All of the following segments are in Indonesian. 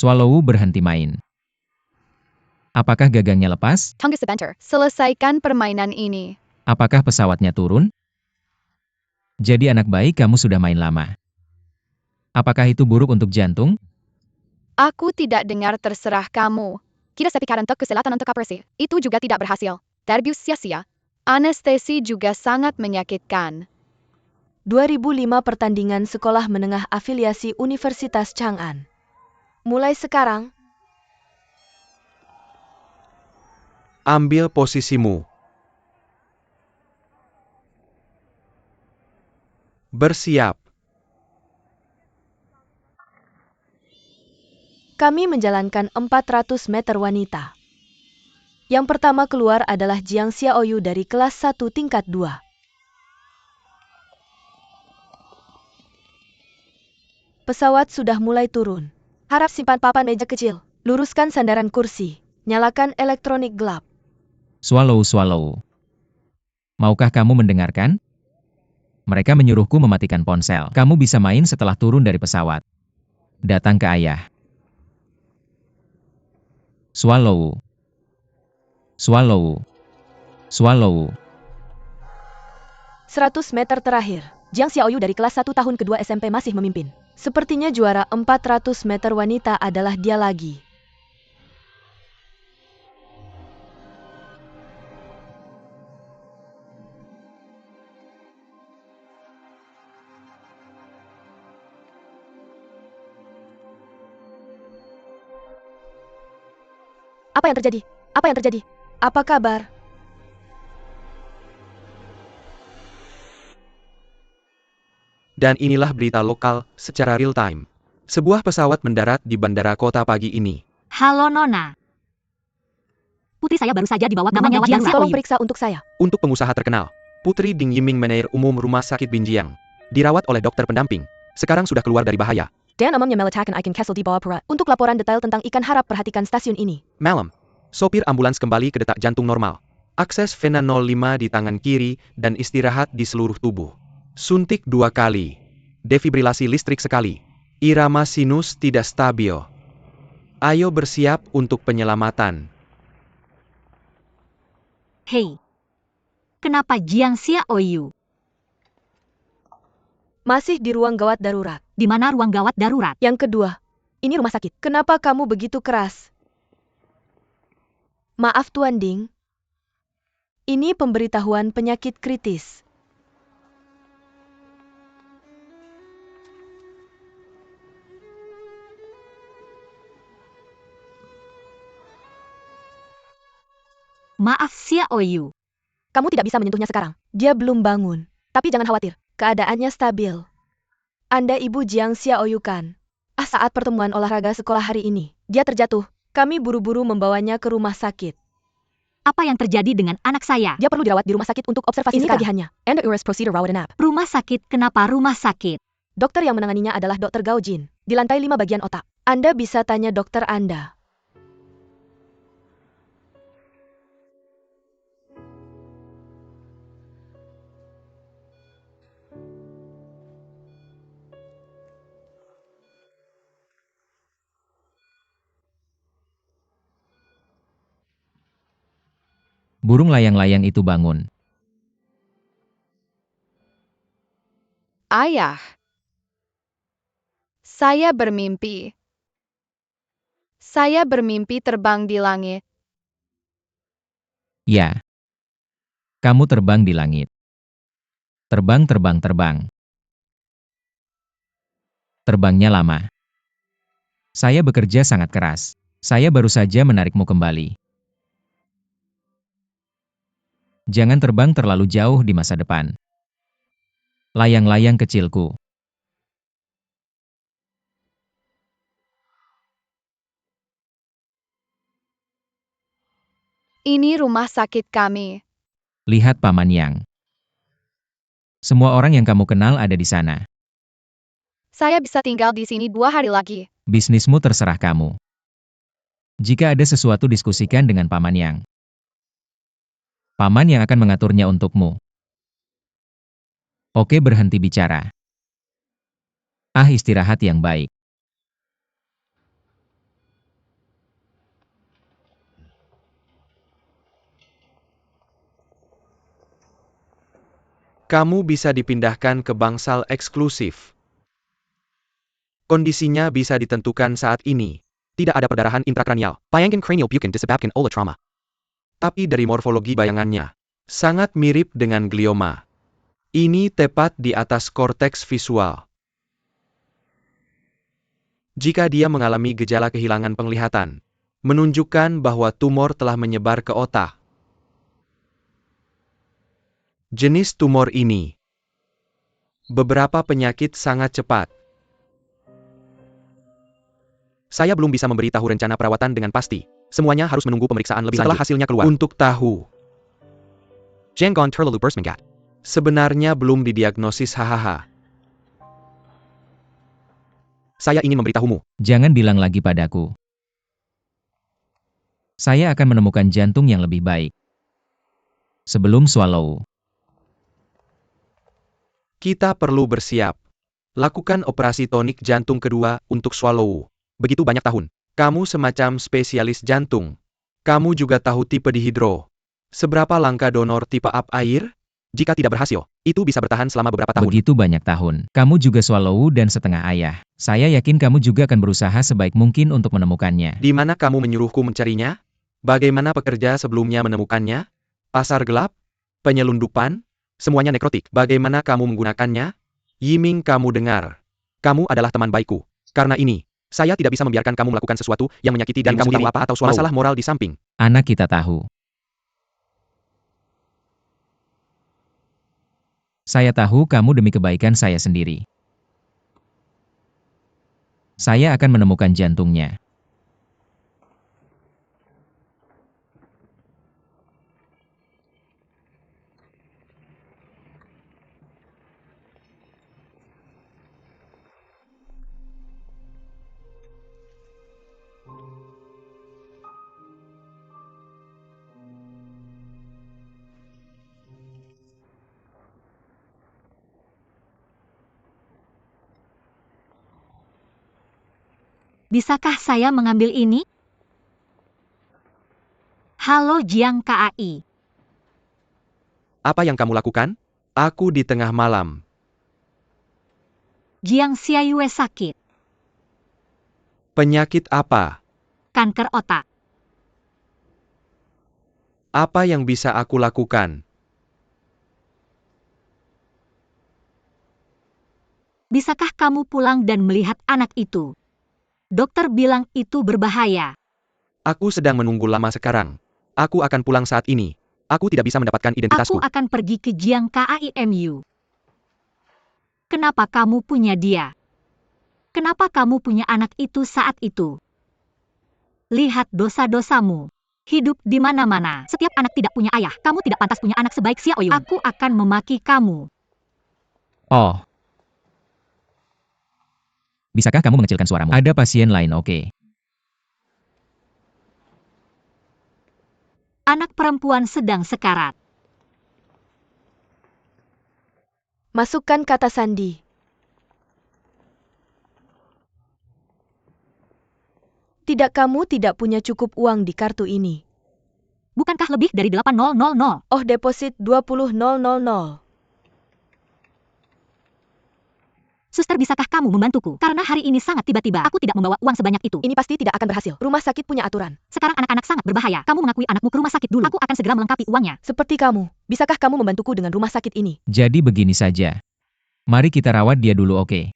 Swallow berhenti main. Apakah gagangnya lepas? Tunggu sebentar, selesaikan permainan ini. Apakah pesawatnya turun? Jadi anak baik, kamu sudah main lama. Apakah itu buruk untuk jantung? Aku tidak dengar, terserah kamu. Kita sepikaran untuk kesehatan untuk operasi. Itu juga tidak berhasil. Terbius sia-sia. Anestesi juga sangat menyakitkan. 2005 Pertandingan Sekolah Menengah Afiliasi Universitas Chang'an. Mulai sekarang, Ambil posisimu. Bersiap. kami menjalankan 400 meter wanita. Yang pertama keluar adalah Jiang Xiaoyu dari kelas 1 tingkat 2. Pesawat sudah mulai turun. Harap simpan papan meja kecil. Luruskan sandaran kursi. Nyalakan elektronik gelap. Swallow. Maukah kamu mendengarkan? Mereka menyuruhku mematikan ponsel. Kamu bisa main setelah turun dari pesawat. Datang ke ayah. Swallow. 100 meter terakhir. Jiang Xiaoyu dari kelas 1 tahun kedua SMP masih memimpin. Sepertinya juara 400 meter wanita adalah dia lagi. Apa yang terjadi? Apa kabar? Dan inilah berita lokal secara real time. Sebuah pesawat mendarat di bandara kota pagi ini. Halo Nona. Putri saya baru saja dibawa ke Namanya gawat Jiang, darurat. tolong periksa untuk saya. Untuk pengusaha terkenal, Putri Ding Yiming Manajer Umum Rumah Sakit Binjiang. Dirawat oleh dokter pendamping. Sekarang sudah keluar dari bahaya. Dan namanya meletakkan icon Kessel di bawah perut. Untuk laporan detail tentang ikan harap perhatikan stasiun ini. Malam, sopir ambulans kembali ke detak jantung normal. Akses vena 05 di tangan kiri dan istirahat di seluruh tubuh. Suntik 2 kali. Defibrilasi listrik sekali. Irama sinus tidak stabil. Ayo bersiap untuk penyelamatan. Hei. Kenapa Jiang Xiaoyu? Masih di ruang gawat darurat. Di mana ruang gawat darurat? Yang kedua, ini rumah sakit. Kenapa kamu begitu keras? Maaf Tuan Ding. Ini pemberitahuan penyakit kritis. Maaf Xiaoyu. Kamu tidak bisa menyentuhnya sekarang. Dia belum bangun. Tapi jangan khawatir, keadaannya stabil. Anda Ibu Jiang Xiaoyu kan? Saat pertemuan olahraga sekolah hari ini, dia terjatuh. Kami buru-buru membawanya ke rumah sakit. Apa yang terjadi dengan anak saya? Dia perlu dirawat di rumah sakit untuk observasi ketagihannya. And the urus procedure rawat nap. Rumah sakit, kenapa rumah sakit? Dokter yang menanganinya adalah Dr. Gao Jin, di lantai 5 bagian otak. Anda bisa tanya dokter Anda. Burung layang-layang itu bangun. Ayah. Saya bermimpi. Saya bermimpi terbang di langit. Ya. Kamu terbang di langit. Terbang. Terbangnya lama. Saya bekerja sangat keras. Saya baru saja menarikmu kembali. Jangan terbang terlalu jauh di masa depan. Layang-layang kecilku. Ini rumah sakit kami. Lihat Paman Yang. Semua orang yang kamu kenal ada di sana. Saya bisa tinggal di sini 2 hari lagi. Bisnismu terserah kamu. Jika ada sesuatu diskusikan dengan Paman Yang. Paman yang akan mengaturnya untukmu. Oke, berhenti bicara. Istirahat yang baik. Kamu bisa dipindahkan ke bangsal eksklusif. Kondisinya bisa ditentukan saat ini. Tidak ada perdarahan intrakranial. Bayangkan cranial bukan disebabkan oleh trauma. Tapi dari morfologi bayangannya, sangat mirip dengan glioma. Ini tepat di atas korteks visual. Jika dia mengalami gejala kehilangan penglihatan, menunjukkan bahwa tumor telah menyebar ke otak. Jenis tumor ini. Beberapa penyakit sangat cepat. Saya belum bisa memberitahu rencana perawatan dengan pasti. Semuanya harus menunggu pemeriksaan lebih lanjut. Setelah hasilnya keluar. Untuk tahu. Jangan terlalu bersemangat. Sebenarnya belum didiagnosis hahaha. Saya ingin memberitahumu. Jangan bilang lagi padaku. Saya akan menemukan jantung yang lebih baik. Sebelum swallow. Kita perlu bersiap. Lakukan operasi tonik jantung kedua untuk swallow. Begitu banyak tahun. Kamu semacam spesialis jantung. Kamu juga tahu tipe dihidro. Seberapa langka donor tipe up air? Jika tidak berhasil, itu bisa bertahan selama beberapa tahun. Begitu banyak tahun. Kamu juga swallow dan setengah ayah. Saya yakin kamu juga akan berusaha sebaik mungkin untuk menemukannya. Di mana kamu menyuruhku mencarinya? Bagaimana pekerja sebelumnya menemukannya? Pasar gelap? Penyelundupan? Semuanya nekrotik. Bagaimana kamu menggunakannya? Yiming, kamu dengar. Kamu adalah teman baikku. Karena ini, saya tidak bisa membiarkan kamu melakukan sesuatu yang menyakiti diri kamu sendiri. Apa atau swallow? Masalah moral di samping. Anak kita tahu. Saya tahu kamu demi kebaikan saya sendiri. Saya akan menemukan jantungnya. Bisakah saya mengambil ini? Halo Jiang KAI. Apa yang kamu lakukan? Aku di tengah malam. Jiang Xiayue sakit. Penyakit apa? Kanker otak. Apa yang bisa aku lakukan? Bisakah kamu pulang dan melihat anak itu? Dokter bilang itu berbahaya. Aku sedang menunggu lama sekarang. Aku akan pulang saat ini. Aku tidak bisa mendapatkan identitasku. Aku akan pergi ke Jiang KAIMU. Kenapa kamu punya dia? Kenapa kamu punya anak itu saat itu? Lihat dosa-dosamu. Hidup di mana-mana. Setiap anak tidak punya ayah. Kamu tidak pantas punya anak sebaik Xiaoyun. Aku akan memaki kamu. Oh. Bisakah kamu mengecilkan suaramu? Ada pasien lain, oke. Anak perempuan sedang sekarat. Masukkan kata sandi. Tidak, kamu tidak punya cukup uang di kartu ini. Bukankah lebih dari 8.000? Oh, deposit 20.000. Suster, bisakah kamu membantuku? Karena hari ini sangat tiba-tiba. Aku tidak membawa uang sebanyak itu. Ini pasti tidak akan berhasil. Rumah sakit punya aturan. Sekarang anak-anak sangat berbahaya. Kamu mengakui anakmu ke rumah sakit dulu. Aku akan segera melengkapi uangnya. Seperti kamu. Bisakah kamu membantuku dengan rumah sakit ini? Jadi begini saja. Mari kita rawat dia dulu, oke.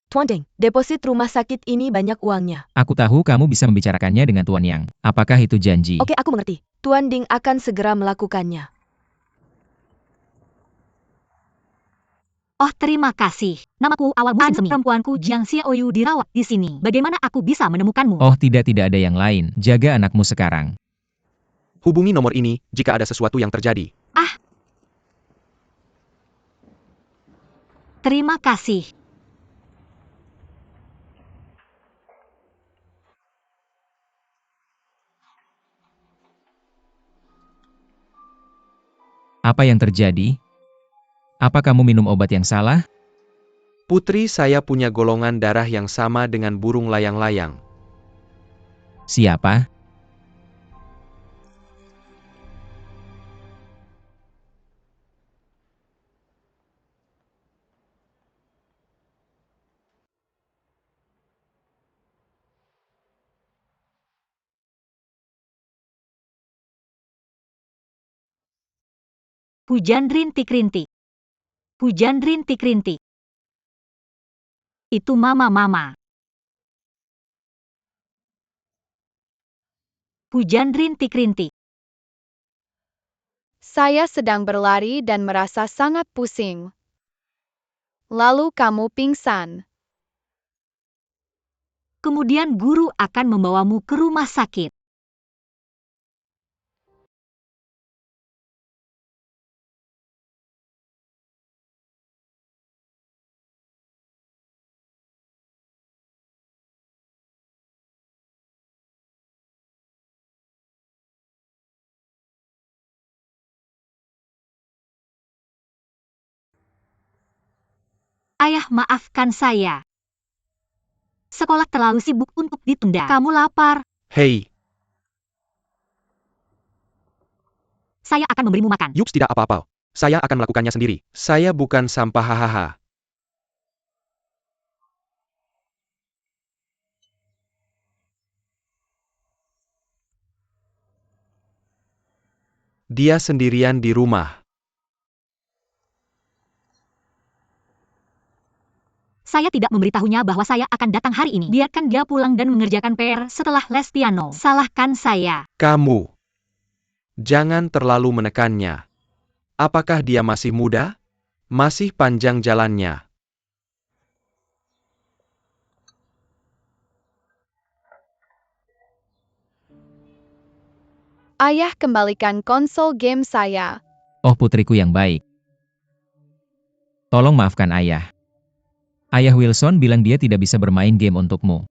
Tuan Deng, deposit rumah sakit ini banyak uangnya. Aku tahu kamu bisa membicarakannya dengan Tuan Yang. Apakah itu janji? Oke, aku mengerti. Tuan Ding akan segera melakukannya. Oh, terima kasih. Namaku awal musim semi. Perempuanku Jiang Xiaoyu dirawat di sini. Bagaimana aku bisa menemukanmu? Oh, tidak ada yang lain. Jaga anakmu sekarang. Hubungi nomor ini jika ada sesuatu yang terjadi. Terima kasih. Apa yang terjadi? Apa kamu minum obat yang salah? Putri, saya punya golongan darah yang sama dengan burung layang-layang. Siapa? Hujan rintik-rintik. Hujan rintik-rintik. Itu mama. Hujan rintik-rintik. Saya sedang berlari dan merasa sangat pusing. Lalu kamu pingsan. Kemudian guru akan membawamu ke rumah sakit. Ayah, maafkan saya. Sekolah terlalu sibuk untuk ditunda. Kamu lapar. Hei, Saya akan memberimu makan. Yups, tidak apa-apa. Saya akan melakukannya sendiri. Saya bukan sampah, hahaha. Dia sendirian di rumah. Saya tidak memberitahunya bahwa saya akan datang hari ini. Biarkan dia pulang dan mengerjakan PR setelah les piano. Salahkan saya. Kamu. Jangan terlalu menekannya. Apakah dia masih muda? Masih panjang jalannya. Ayah, kembalikan konsol game saya. Oh putriku yang baik. Tolong maafkan ayah. Ayah Wilson bilang dia tidak bisa bermain game untukmu.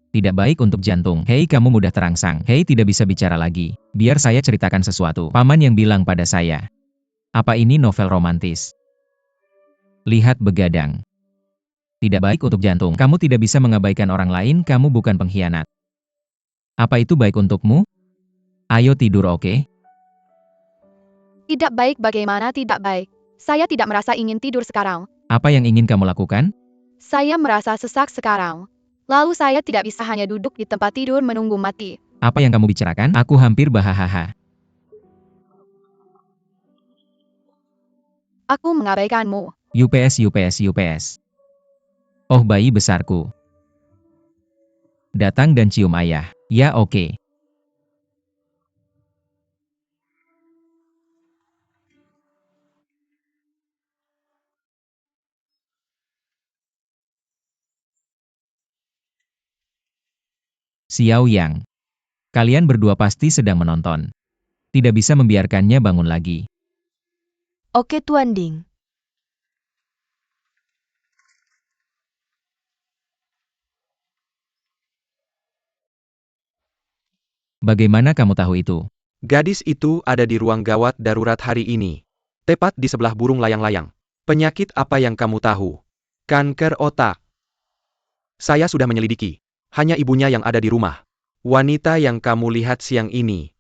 Tidak baik untuk jantung. Hei, kamu mudah terangsang. Hei, tidak bisa bicara lagi. Biar saya ceritakan sesuatu. Paman yang bilang pada saya. Apa ini novel romantis? Lihat begadang. Tidak baik untuk jantung. Kamu tidak bisa mengabaikan orang lain, kamu bukan pengkhianat. Apa itu baik untukmu? Ayo tidur, oke? Tidak baik, bagaimana tidak baik? Saya tidak merasa ingin tidur sekarang. Apa yang ingin kamu lakukan? Saya merasa sesak sekarang. Lalu saya tidak bisa hanya duduk di tempat tidur menunggu mati. Apa yang kamu bicarakan? Aku hampir bahahaha. Aku mengabaikanmu. UPS. Oh bayi besarku. Datang dan cium ayah. Ya oke. Xiao Yang. Kalian berdua pasti sedang menonton. Tidak bisa membiarkannya bangun lagi. Oke Tuan Ding. Bagaimana kamu tahu itu? Gadis itu ada di ruang gawat darurat hari ini. Tepat di sebelah burung layang-layang. Penyakit apa yang kamu tahu? Kanker otak. Saya sudah menyelidiki. Hanya ibunya yang ada di rumah. Wanita yang kamu lihat siang ini.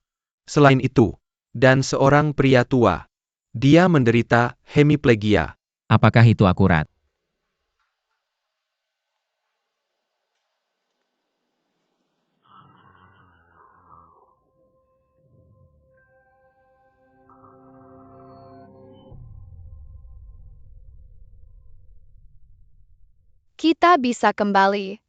Selain itu, dan seorang pria tua. Dia menderita hemiplegia. Apakah itu akurat? Kita bisa kembali.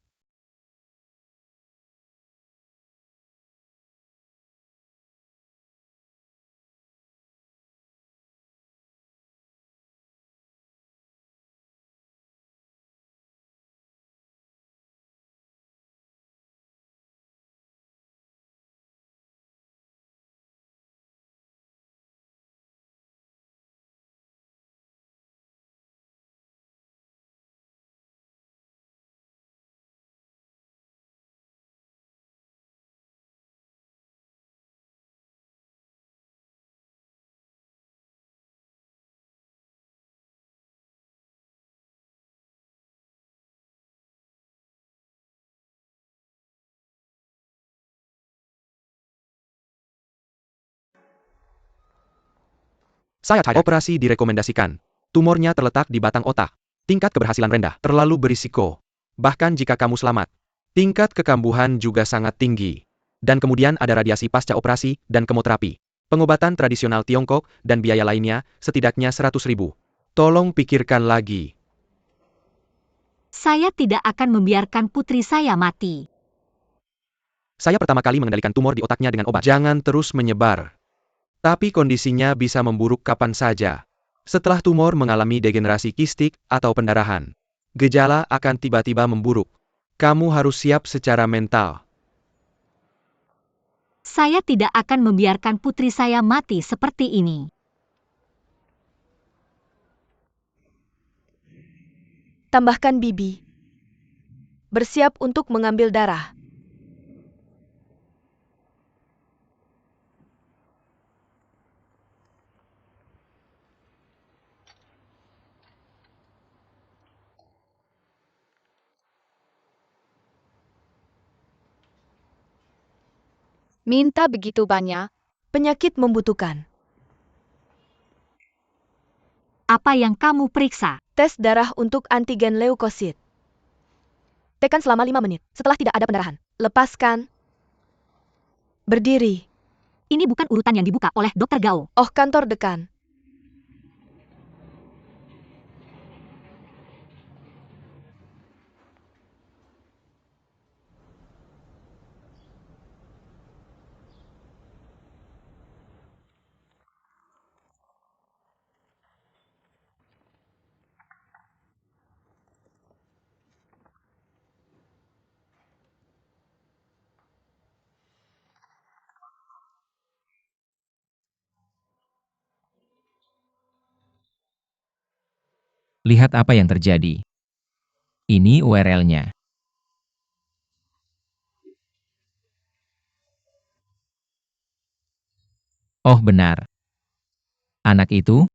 Saya operasi direkomendasikan. Tumornya terletak di batang otak. Tingkat keberhasilan rendah, terlalu berisiko. Bahkan jika kamu selamat, tingkat kekambuhan juga sangat tinggi. Dan kemudian ada radiasi pasca operasi dan kemoterapi. Pengobatan tradisional Tiongkok dan biaya lainnya setidaknya 100.000. Tolong pikirkan lagi. Saya tidak akan membiarkan putri saya mati. Saya pertama kali mengendalikan tumor di otaknya dengan obat. Jangan terus menyebar. Tapi kondisinya bisa memburuk kapan saja. Setelah tumor mengalami degenerasi kistik atau pendarahan, gejala akan tiba-tiba memburuk. Kamu harus siap secara mental. Saya tidak akan membiarkan putri saya mati seperti ini. Tambahkan Bibi. Bersiap untuk mengambil darah. Minta begitu banyak. Penyakit membutuhkan. Apa yang kamu periksa? Tes darah untuk antigen leukosit. Tekan selama 5 menit. Setelah tidak ada pendarahan, lepaskan. Berdiri. Ini bukan urutan yang dibuka oleh Dr. Gao. Oh, kantor dekan. Lihat apa yang terjadi. Ini URL-nya. Oh benar. Anak itu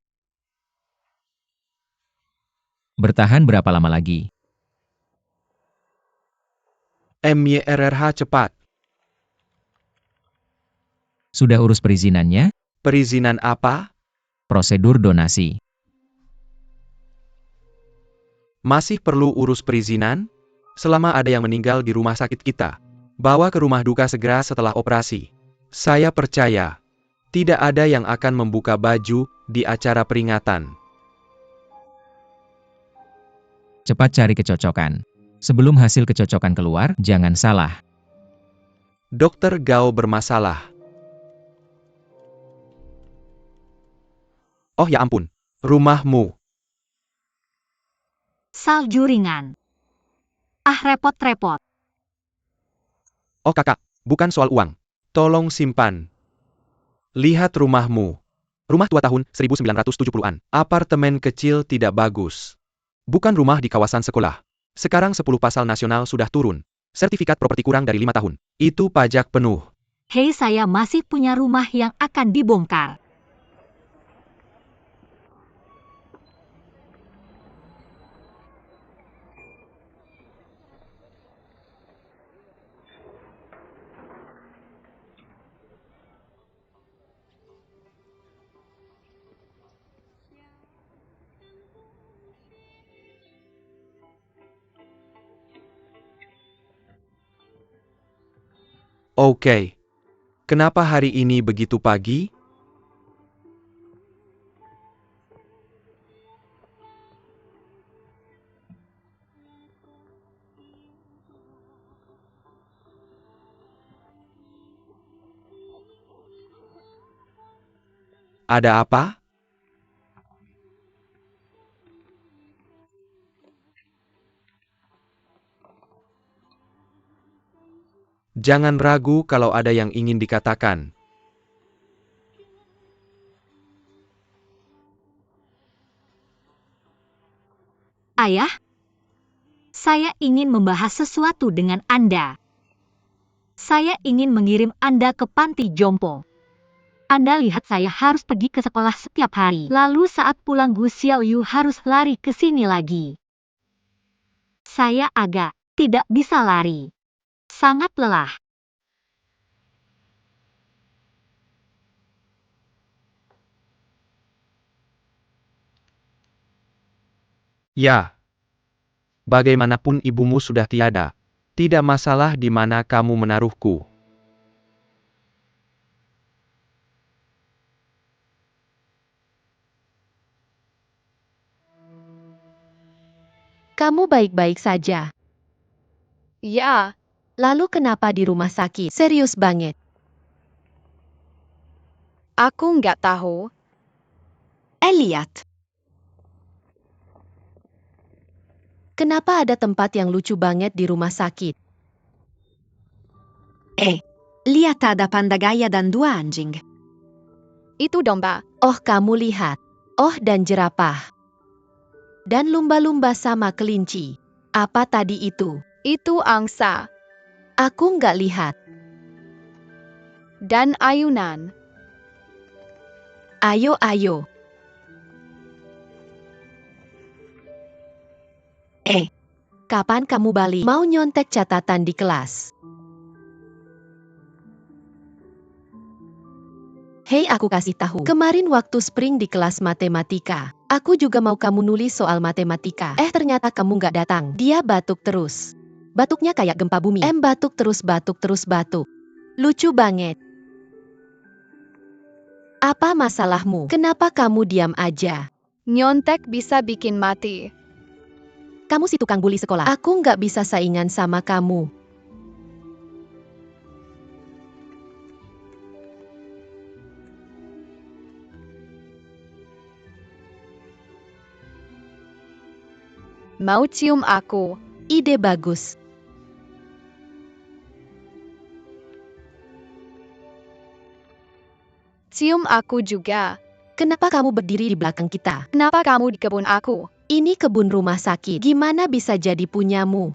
bertahan berapa lama lagi? MYRRH cepat. Sudah urus perizinannya? Perizinan apa? Prosedur donasi. Masih perlu urus perizinan? Selama ada yang meninggal di rumah sakit kita, bawa ke rumah duka segera setelah operasi. Saya percaya, tidak ada yang akan membuka baju di acara peringatan. Cepat cari kecocokan. Sebelum hasil kecocokan keluar, jangan salah. Dokter Gao bermasalah. Oh ya ampun, rumahmu. Salju ringan. Ah, repot-repot. Oh kakak, bukan soal uang. Tolong simpan. Lihat rumahmu. Rumah tua tahun 1970-an. Apartemen kecil tidak bagus. Bukan rumah di kawasan sekolah. Sekarang 10 pasal nasional sudah turun. Sertifikat properti kurang dari 5 tahun. Itu pajak penuh. Hei, saya masih punya rumah yang akan dibongkar. Oke. Kenapa hari ini begitu pagi? Ada apa? Jangan ragu kalau ada yang ingin dikatakan. Ayah, saya ingin membahas sesuatu dengan Anda. Saya ingin mengirim Anda ke panti jompo. Anda lihat saya harus pergi ke sekolah setiap hari. Lalu saat pulang Gu Xiaoyu harus lari ke sini lagi. Saya agak tidak bisa lari. Sangat lelah. Ya. Bagaimanapun ibumu sudah tiada. Tidak masalah di mana kamu menaruhku. Kamu baik-baik saja. Ya, Lalu kenapa di rumah sakit? Serius banget. aku nggak tahu. Lihat. Kenapa ada tempat yang lucu banget di rumah sakit? Lihat ada panda gaya dan 2 anjing. Itu domba. Oh, kamu lihat. Oh, dan jerapah. Dan lumba-lumba sama kelinci. Apa tadi itu? Itu angsa. Aku nggak lihat. Dan ayunan. Ayo, ayo. Kapan kamu balik? Mau nyontek catatan di kelas? Hei, aku kasih tahu. Kemarin waktu spring di kelas matematika, aku juga mau kamu nulis soal matematika. Ternyata kamu nggak datang. Dia batuk terus. Batuknya kayak gempa bumi. Batuk terus batuk. Lucu banget. Apa masalahmu? Kenapa kamu diam aja? Nyontek bisa bikin mati. Kamu si tukang bully sekolah. Aku nggak bisa saingan sama kamu. Mau cium aku? Ide bagus. Cium aku juga. Kenapa kamu berdiri di belakang kita? Kenapa kamu di kebun aku? Ini kebun rumah sakit. Gimana bisa jadi punyamu?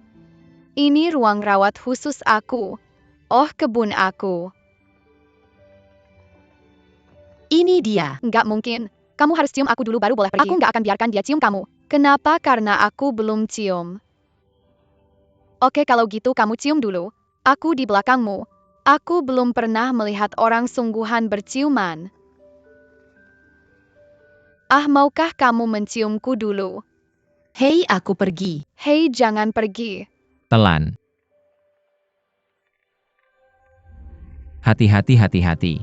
Ini ruang rawat khusus aku. Oh, kebun aku. Ini dia. Nggak mungkin. Kamu harus cium aku dulu baru boleh pergi. Aku nggak akan biarkan dia cium kamu. Kenapa? Karena aku belum cium. Oke, kalau gitu kamu cium dulu. Aku di belakangmu. Aku belum pernah melihat orang sungguhan berciuman. Maukah kamu menciumku dulu? Hei, aku pergi. Hei, jangan pergi. Telan. Hati-hati.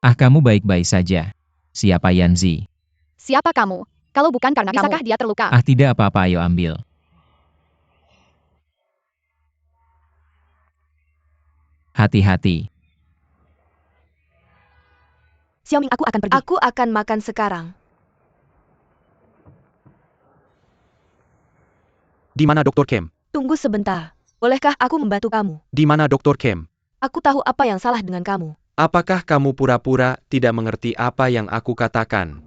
Kamu baik-baik saja. Siapa Yanzi? Siapa kamu? Kalau bukan karena bisakah dia terluka? Tidak apa-apa, ayo ambil. Hati-hati. Xiaoming, aku akan pergi. Aku akan makan sekarang. Di mana Dr. Kem? Tunggu sebentar. Bolehkah aku membantu kamu? Di mana Dr. Kem? Aku tahu apa yang salah dengan kamu. Apakah kamu pura-pura tidak mengerti apa yang aku katakan?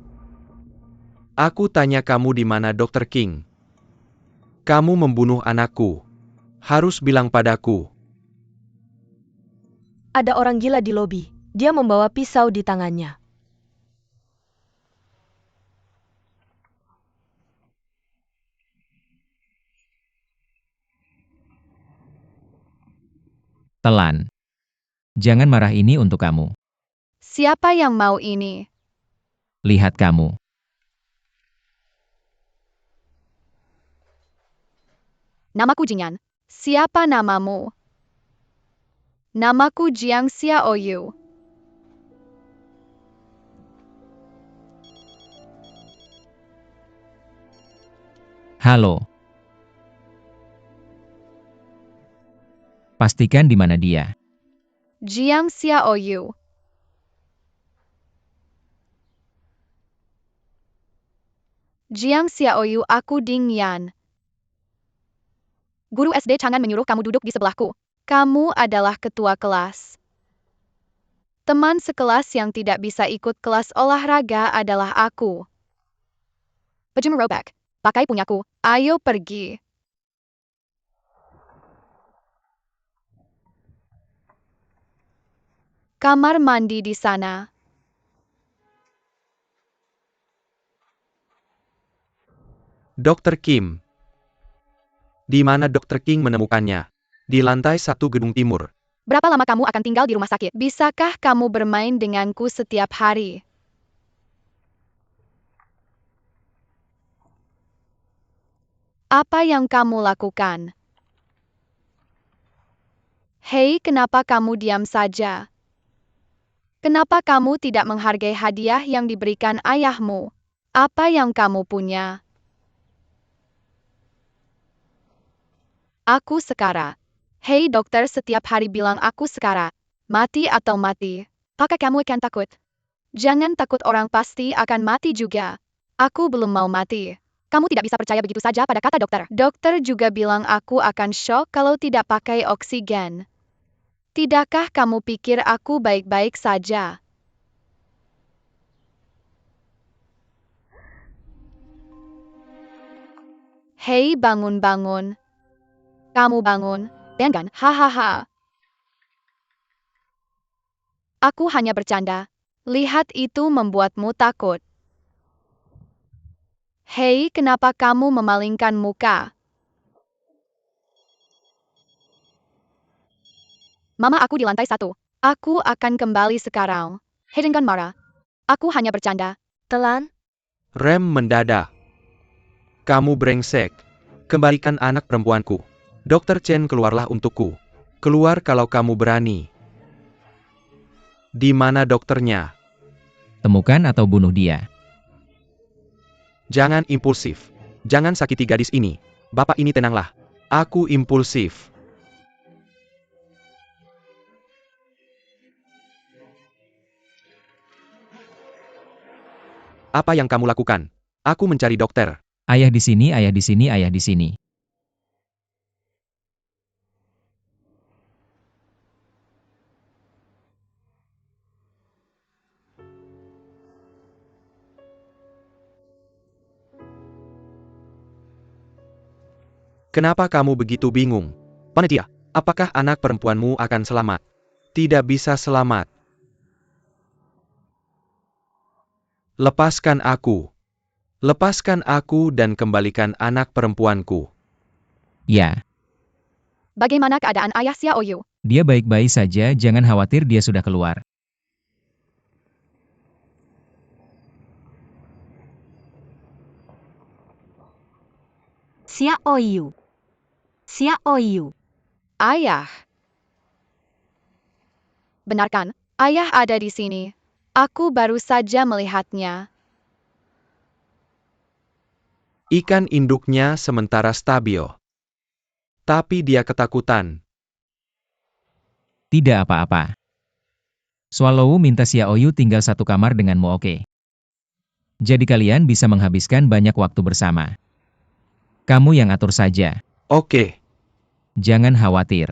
Aku tanya kamu di mana Dr. King? Kamu membunuh anakku. Harus bilang padaku. Ada orang gila di lobi. Dia membawa pisau di tangannya. Telan. Jangan marah, ini untuk kamu. Siapa yang mau ini? Lihat kamu. Namaku Jinyan. Siapa namamu? Namaku Jiang Xiaoyu. Halo. Pastikan di mana dia. Jiang Xiaoyu. Jiang Xiaoyu, aku Ding Yan. Guru SD Chang'an menyuruh kamu duduk di sebelahku. Kamu adalah ketua kelas. Teman sekelas yang tidak bisa ikut kelas olahraga adalah aku. Baju merobek. Pakai punyaku. Ayo pergi. Kamar mandi di sana. Dr. Kim. Di mana Dr. King menemukannya? Di lantai 1 gedung timur. Berapa lama kamu akan tinggal di rumah sakit? Bisakah kamu bermain denganku setiap hari? Apa yang kamu lakukan? Hei, kenapa kamu diam saja? Kenapa kamu tidak menghargai hadiah yang diberikan ayahmu? Apa yang kamu punya? Aku Sekara. Hei dokter, setiap hari bilang aku Sekara. Mati atau mati. Apakah kamu akan takut? Jangan takut, orang pasti akan mati juga. Aku belum mau mati. Kamu tidak bisa percaya begitu saja pada kata dokter. Dokter juga bilang aku akan shock kalau tidak pakai oksigen. Tidakkah kamu pikir aku baik-baik saja? Hei, bangun-bangun. Kamu bangun. Jangan, hahaha. Aku hanya bercanda. Lihat, itu membuatmu takut. Hei, kenapa kamu memalingkan muka? Mama, aku di lantai 1. Aku akan kembali sekarang. Hei, jangan marah. Aku hanya bercanda. Telan? Rem mendadak. Kamu brengsek. Kembalikan anak perempuanku. Dokter Chen, keluarlah untukku. Keluar kalau kamu berani. Di mana dokternya? Temukan atau bunuh dia. Jangan impulsif. Jangan sakiti gadis ini. Bapak ini, tenanglah. Aku impulsif. Apa yang kamu lakukan? Aku mencari dokter. Ayah di sini, ayah di sini, ayah di sini. Kenapa kamu begitu bingung? Panitia, apakah anak perempuanmu akan selamat? Tidak bisa selamat. Lepaskan aku. Lepaskan aku dan kembalikan anak perempuanku. Ya, Bagaimana keadaan ayah Xiao Yu? dia baik-baik saja, jangan khawatir, dia sudah keluar. Xiao Yu. Xiao Yu. Ayah. Benarkan, ayah ada di sini. Aku baru saja melihatnya. Ikan induknya sementara stabil. Tapi dia ketakutan. Tidak apa-apa. Swallow minta Xiaoyu tinggal satu kamar denganmu, oke? Jadi kalian bisa menghabiskan banyak waktu bersama. Kamu yang atur saja. Oke. Jangan khawatir.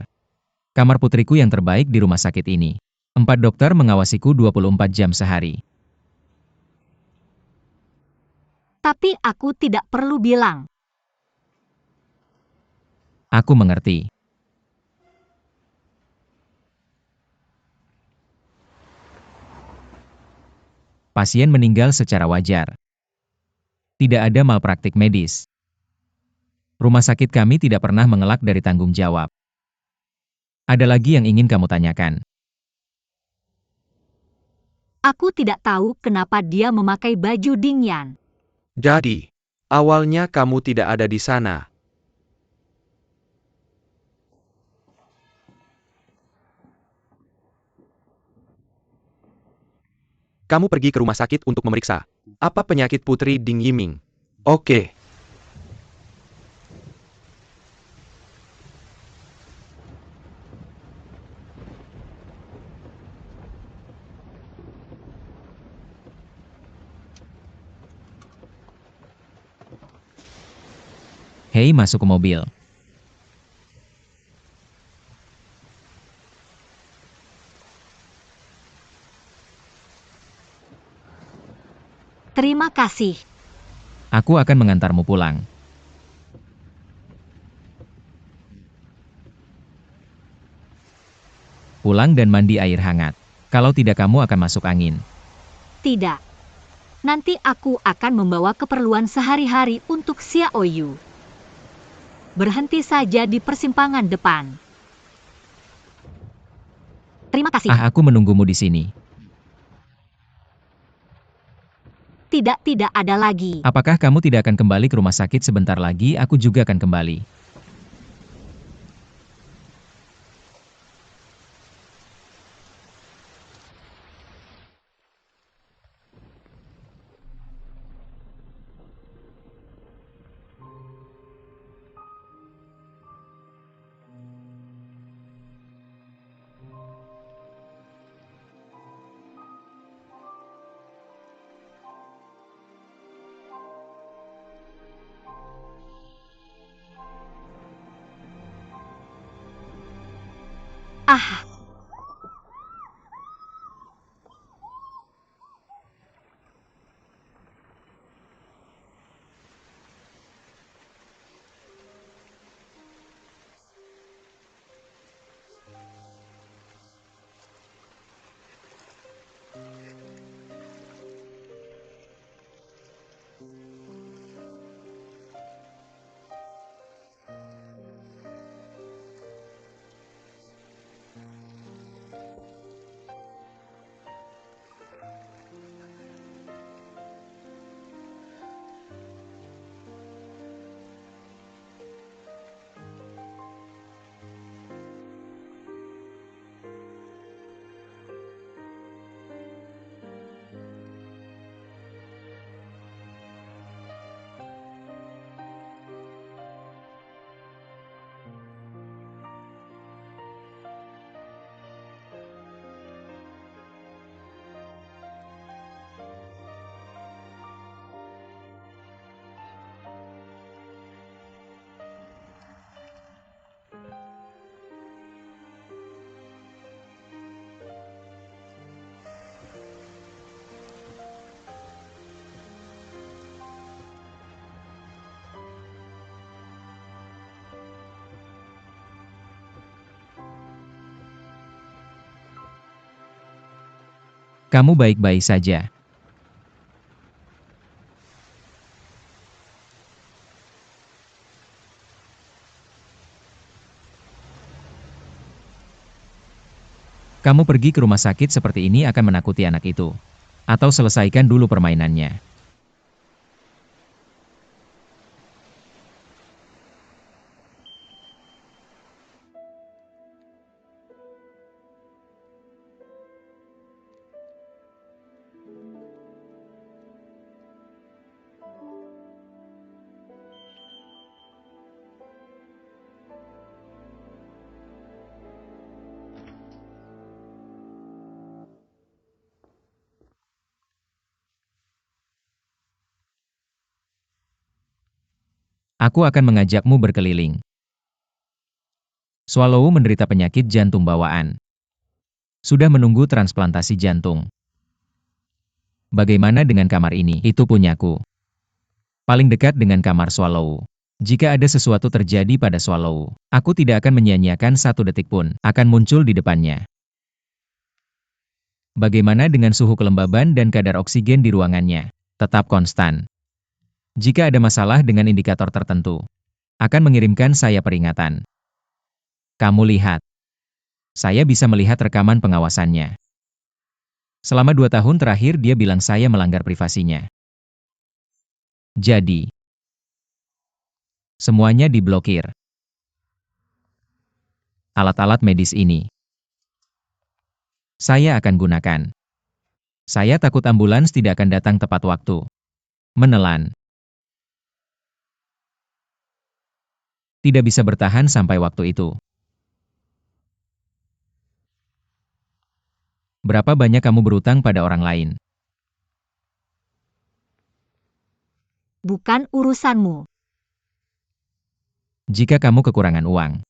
Kamar putriku yang terbaik di rumah sakit ini. 4 dokter mengawasiku 24 jam sehari. Tapi aku tidak perlu bilang. Aku mengerti. Pasien meninggal secara wajar. Tidak ada malpraktik medis. Rumah sakit kami tidak pernah mengelak dari tanggung jawab. Ada lagi yang ingin kamu tanyakan? Aku tidak tahu kenapa dia memakai baju Dingyan. Jadi, awalnya kamu tidak ada di sana. Kamu pergi ke rumah sakit untuk memeriksa. Apa penyakit Putri Ding Yiming? Oke. Hei, masuk ke mobil. Terima kasih. Aku akan mengantarmu pulang. Pulang dan mandi air hangat. Kalau tidak kamu akan masuk angin. Tidak. Nanti aku akan membawa keperluan sehari-hari untuk Xiao Yu. Berhenti saja di persimpangan depan. Terima kasih. Aku menunggumu di sini. Tidak ada lagi. Apakah kamu tidak akan kembali ke rumah sakit sebentar lagi? Aku juga akan kembali. Ah, Kamu baik-baik saja. Kamu pergi ke rumah sakit seperti ini akan menakuti anak itu. Atau selesaikan dulu permainannya. Aku akan mengajakmu berkeliling. Swallow menderita penyakit jantung bawaan. Sudah menunggu transplantasi jantung. Bagaimana dengan kamar ini? Itu punyaku. Paling dekat dengan kamar Swallow. Jika ada sesuatu terjadi pada Swallow, aku tidak akan menyia-nyiakan satu detik pun, akan muncul di depannya. Bagaimana dengan suhu kelembaban dan kadar oksigen di ruangannya? Tetap konstan. Jika ada masalah dengan indikator tertentu, akan mengirimkan saya peringatan. Kamu lihat. Saya bisa melihat rekaman pengawasannya. Selama 2 tahun terakhir dia bilang saya melanggar privasinya. Jadi, semuanya diblokir. Alat-alat medis ini saya akan gunakan. Saya takut ambulans tidak akan datang tepat waktu. Menelan. Tidak bisa bertahan sampai waktu itu. Berapa banyak kamu berutang pada orang lain? bukan urusanmu. Jika kamu kekurangan uang,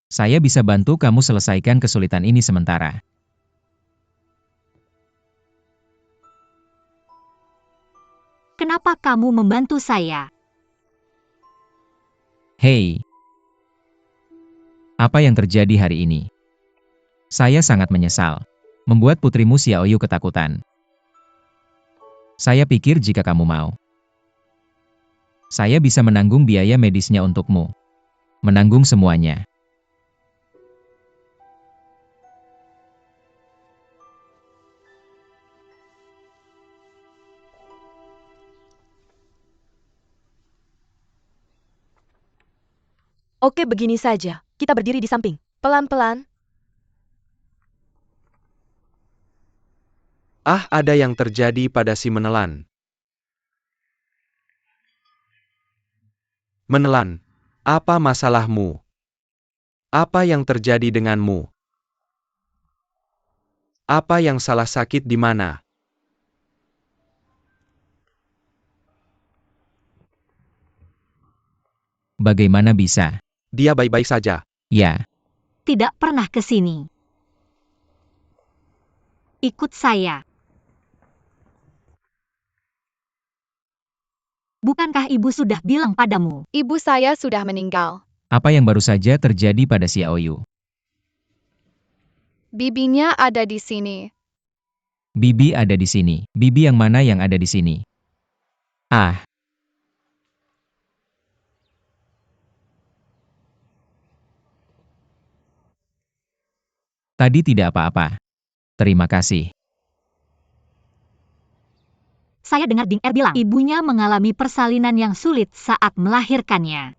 saya bisa bantu kamu selesaikan kesulitan ini sementara. Kenapa kamu membantu saya? Hei, apa yang terjadi hari ini? Saya sangat menyesal. Membuat putrimu Xiaoyu ketakutan. Saya pikir jika kamu mau, saya bisa menanggung biaya medisnya untukmu. Menanggung semuanya. Oke, begini saja. Kita berdiri di samping. Pelan-pelan. Ah, ada yang terjadi pada si menelan. Menelan, apa masalahmu? Apa yang terjadi denganmu? Apa yang salah, sakit di mana? Bagaimana bisa? Dia baik-baik saja. Ya, tidak pernah ke sini. Ikut saya. Bukankah ibu sudah bilang padamu? Ibu saya sudah meninggal. Apa yang baru saja terjadi pada Xiaoyu? Bibinya ada di sini. Bibi ada di sini. Bibi yang mana yang ada di sini? Ah, tadi tidak apa-apa. Terima kasih. Saya dengar Ding Er bilang ibunya mengalami persalinan yang sulit saat melahirkannya.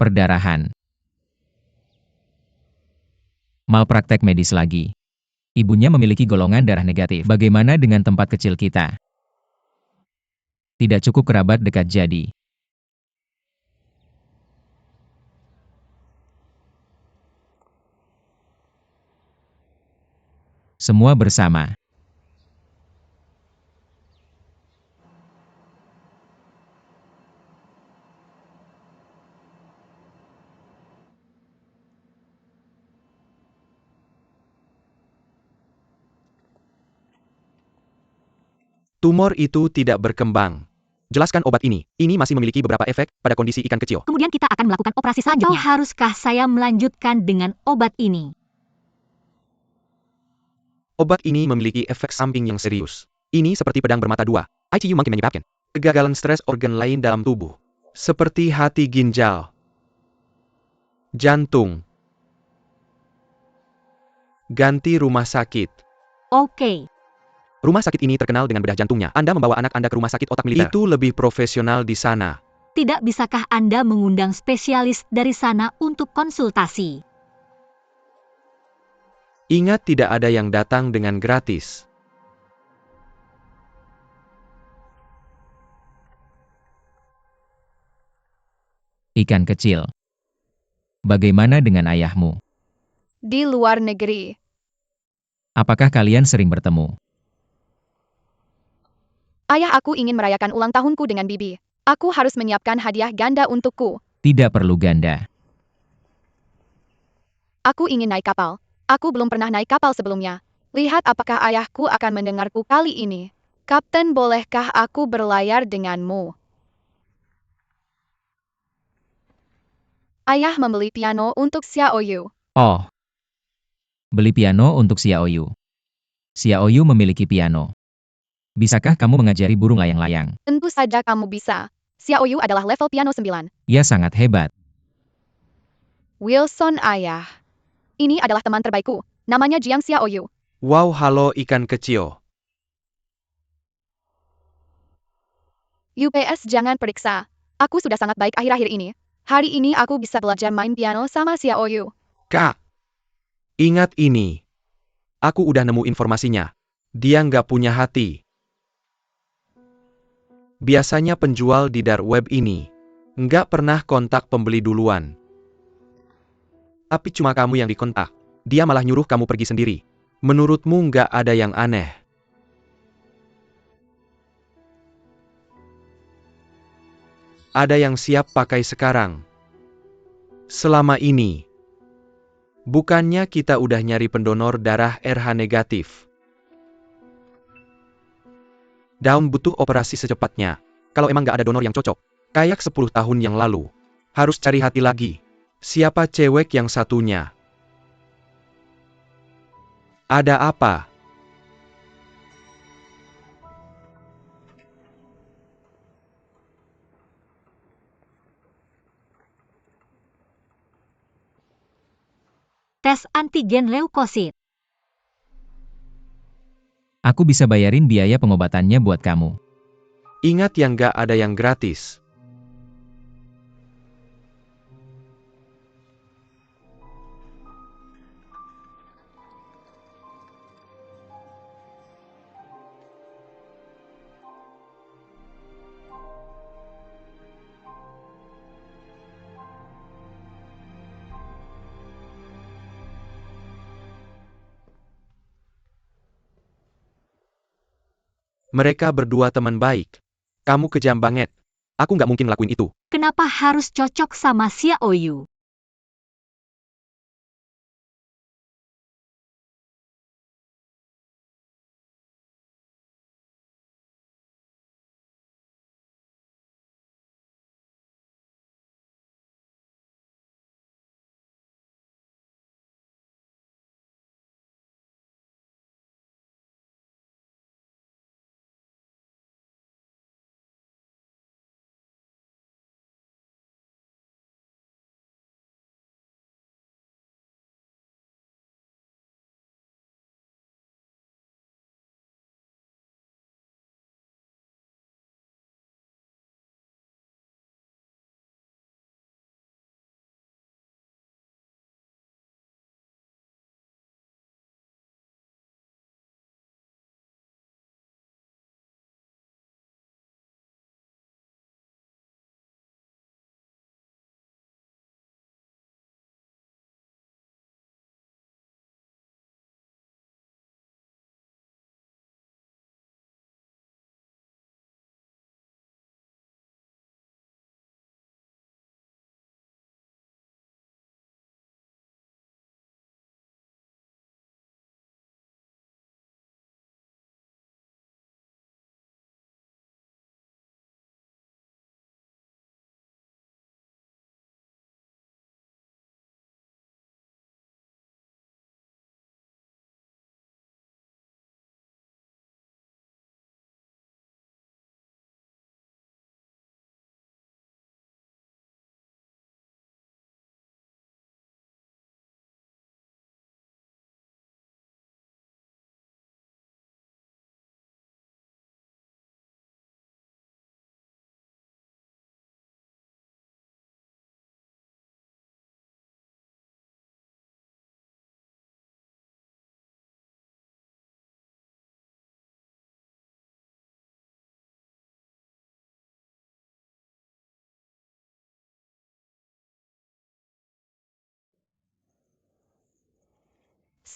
Perdarahan. Malpraktek medis lagi. Ibunya memiliki golongan darah negatif. Bagaimana dengan tempat kecil kita? Tidak cukup kerabat dekat jadi. Semua bersama. Tumor itu tidak berkembang. Jelaskan obat ini. Ini masih memiliki beberapa efek pada kondisi ikan kecil. Kemudian kita akan melakukan operasi selanjutnya. Atau haruskah saya melanjutkan dengan obat ini? Obat ini memiliki efek samping yang serius. Ini seperti pedang bermata dua. ICU mungkin menyebabkan kegagalan stres organ lain dalam tubuh. Seperti hati, ginjal, jantung. Ganti rumah sakit. Oke. Rumah sakit ini terkenal dengan bedah jantungnya. Anda membawa anak Anda ke rumah sakit otak militer. Itu lebih profesional di sana. Tidak bisakah Anda mengundang spesialis dari sana untuk konsultasi? Ingat, tidak ada yang datang dengan gratis. Ikan kecil. Bagaimana dengan ayahmu? Di luar negeri. Apakah kalian sering bertemu? Ayah, aku ingin merayakan ulang tahunku dengan Bibi. Aku harus menyiapkan hadiah ganda untukku. Tidak perlu ganda. Aku ingin naik kapal. Aku belum pernah naik kapal sebelumnya. Lihat apakah ayahku akan mendengarku kali ini. Kapten, bolehkah aku berlayar denganmu? Ayah membeli piano untuk Xiaoyu. Oh. Beli piano untuk Xiaoyu. Xiaoyu memiliki piano. Bisakah kamu mengajari burung layang-layang? Tentu saja kamu bisa. Xiaoyu adalah level piano 9. Ia sangat hebat. Wilson, ayah. Ini adalah teman terbaikku. Namanya Jiang Xiaoyu. Wow, halo ikan kecil. UPS, jangan periksa. Aku sudah sangat baik akhir-akhir ini. Hari ini aku bisa belajar main piano sama Xiaoyu. Kak, ingat ini. Aku udah nemu informasinya. Dia nggak punya hati. Biasanya penjual di dark web ini nggak pernah kontak pembeli duluan. Tapi cuma kamu yang dikontak. Dia malah nyuruh kamu pergi sendiri. Menurutmu nggak ada yang aneh? Ada yang siap pakai sekarang. Selama ini, bukannya kita udah nyari pendonor darah RH negatif. Daun butuh operasi secepatnya. Kalau emang nggak ada donor yang cocok, kayak 10 tahun yang lalu, harus cari hati lagi. Siapa cewek yang satunya? Ada apa? Tes antigen leukosit. Aku bisa bayarin biaya pengobatannya buat kamu. Ingat, yang nggak ada yang gratis. Mereka berdua teman baik. Kamu kejam banget. Aku nggak mungkin lakuin itu. Kenapa harus cocok sama Xiaoyu?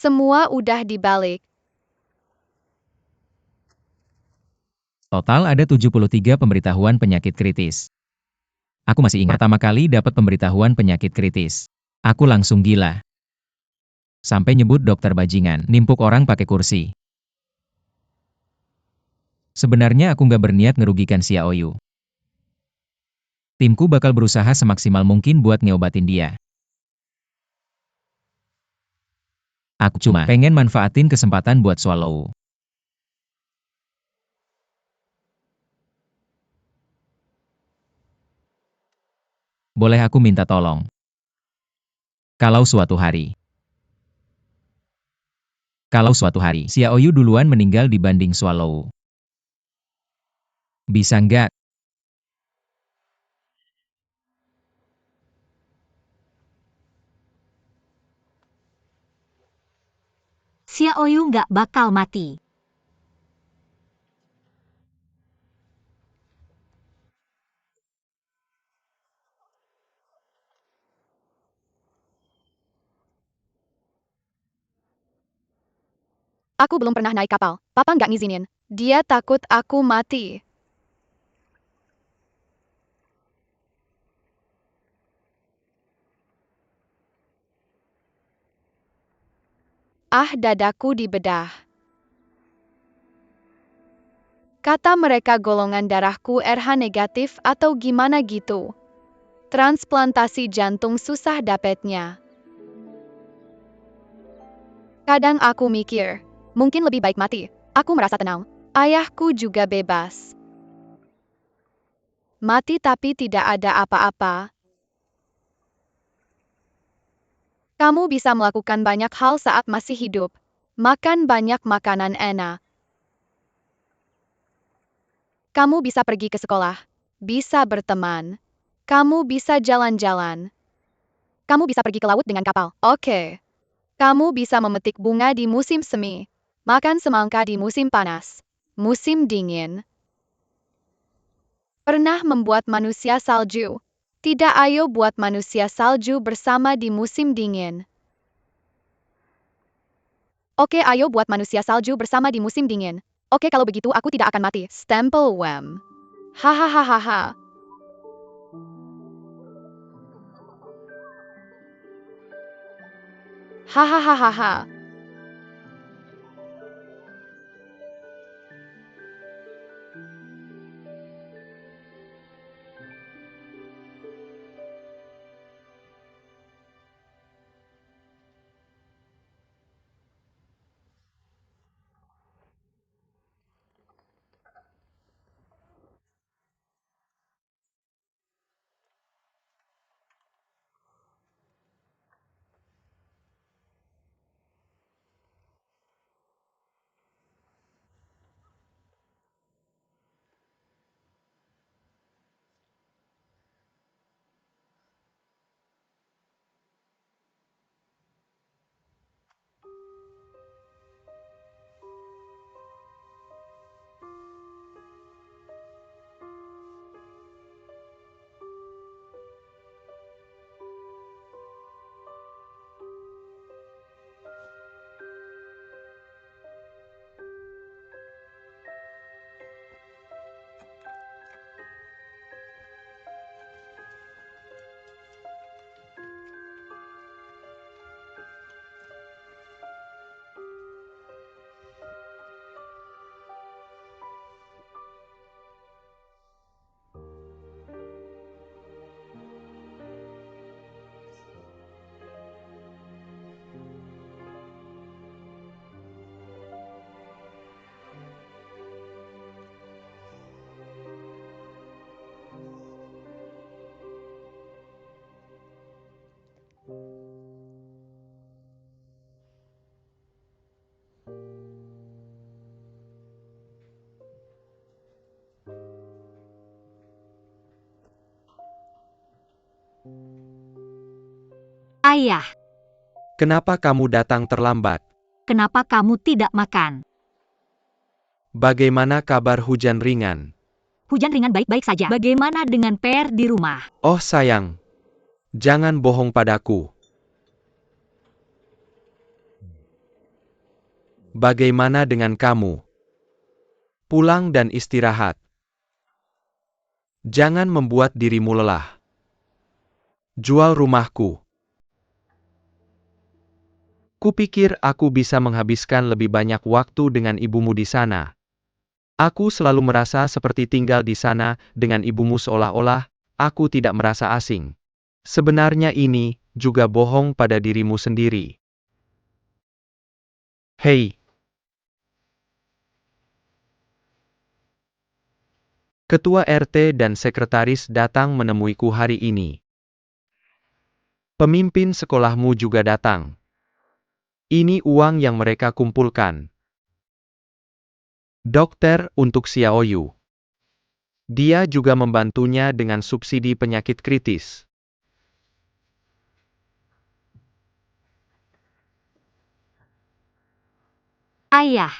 Semua udah dibalik. Total ada 73 pemberitahuan penyakit kritis. Aku masih ingat pertama kali dapat pemberitahuan penyakit kritis. Aku langsung gila. Sampai nyebut dokter bajingan, nimpuk orang pakai kursi. Sebenarnya aku nggak berniat ngerugikan Xiaoyu. Timku bakal berusaha semaksimal mungkin buat ngeobatin dia. Aku cuma pengen manfaatin kesempatan buat swallow. Boleh aku minta tolong? Kalau suatu hari Xiaoyu duluan meninggal dibanding swallow. Bisa nggak? Xiaoyu nggak bakal mati. Aku belum pernah naik kapal. Papa nggak ngizinin. Dia takut aku mati. Ah, dadaku dibedah. Kata mereka golongan darahku RH negatif atau gimana gitu. Transplantasi jantung susah dapetnya. Kadang aku mikir, mungkin lebih baik mati. Aku merasa tenang. Ayahku juga bebas. Mati tapi tidak ada apa-apa. Kamu bisa melakukan banyak hal saat masih hidup. Makan banyak makanan enak. Kamu bisa pergi ke sekolah. Bisa berteman. Kamu bisa jalan-jalan. Kamu bisa pergi ke laut dengan kapal. Oke. Kamu bisa memetik bunga di musim semi. Makan semangka di musim panas. Musim dingin. Pernah membuat manusia salju. Tidak, ayo buat manusia salju bersama di musim dingin. Oke, ayo buat manusia salju bersama di musim dingin. Oke, kalau begitu aku tidak akan mati. Stempel WEM. Hahaha. Hahaha. Ayah, Kenapa kamu datang terlambat? kenapa kamu tidak makan? Bagaimana kabar hujan ringan? Hujan ringan baik-baik saja. Bagaimana dengan PR di rumah? Oh sayang, jangan bohong padaku. Bagaimana dengan kamu? Pulang dan istirahat. Jangan membuat dirimu lelah. Jual rumahku. Kupikir aku bisa menghabiskan lebih banyak waktu dengan ibumu di sana. Aku selalu merasa seperti tinggal di sana dengan ibumu seolah-olah aku tidak merasa asing. Sebenarnya ini juga bohong pada dirimu sendiri. Hei. Ketua RT dan sekretaris datang menemuiku hari ini. Pemimpin sekolahmu juga datang. Ini uang yang mereka kumpulkan. Dokter untuk Xiaoyu. Dia juga membantunya dengan subsidi penyakit kritis. Ayah.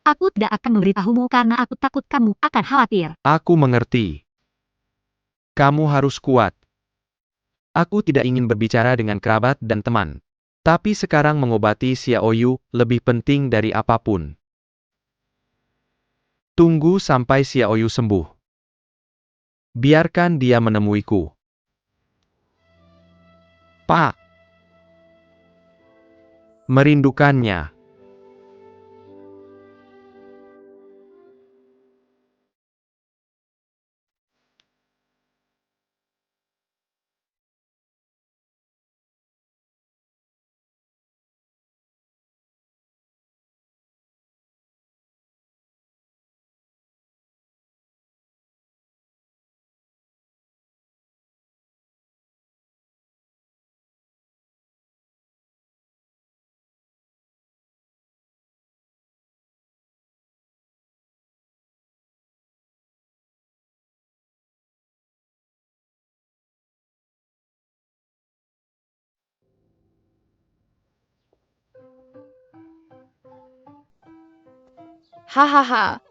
Aku tidak akan memberitahumu karena aku takut kamu akan khawatir. Aku mengerti. Kamu harus kuat. Aku tidak ingin berbicara dengan kerabat dan teman. Tapi sekarang mengobati Xiaoyu lebih penting dari apapun. Tunggu sampai Xiaoyu sembuh. Biarkan dia menemuiku. Pak. Merindukannya. Hahaha.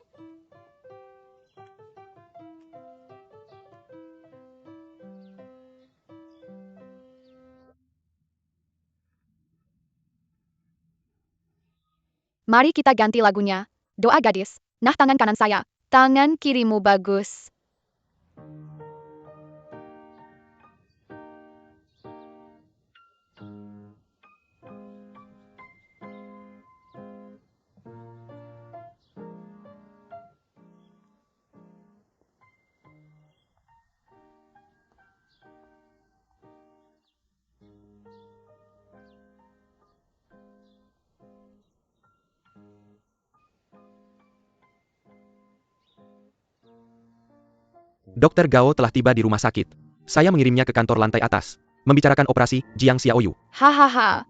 Mari kita ganti lagunya. Doa gadis. Nah, tangan kanan saya. Tangan kirimu bagus. Dokter Gao telah tiba di rumah sakit. Saya mengirimnya ke kantor lantai atas. Membicarakan operasi Jiang Xiaoyu. Hahaha.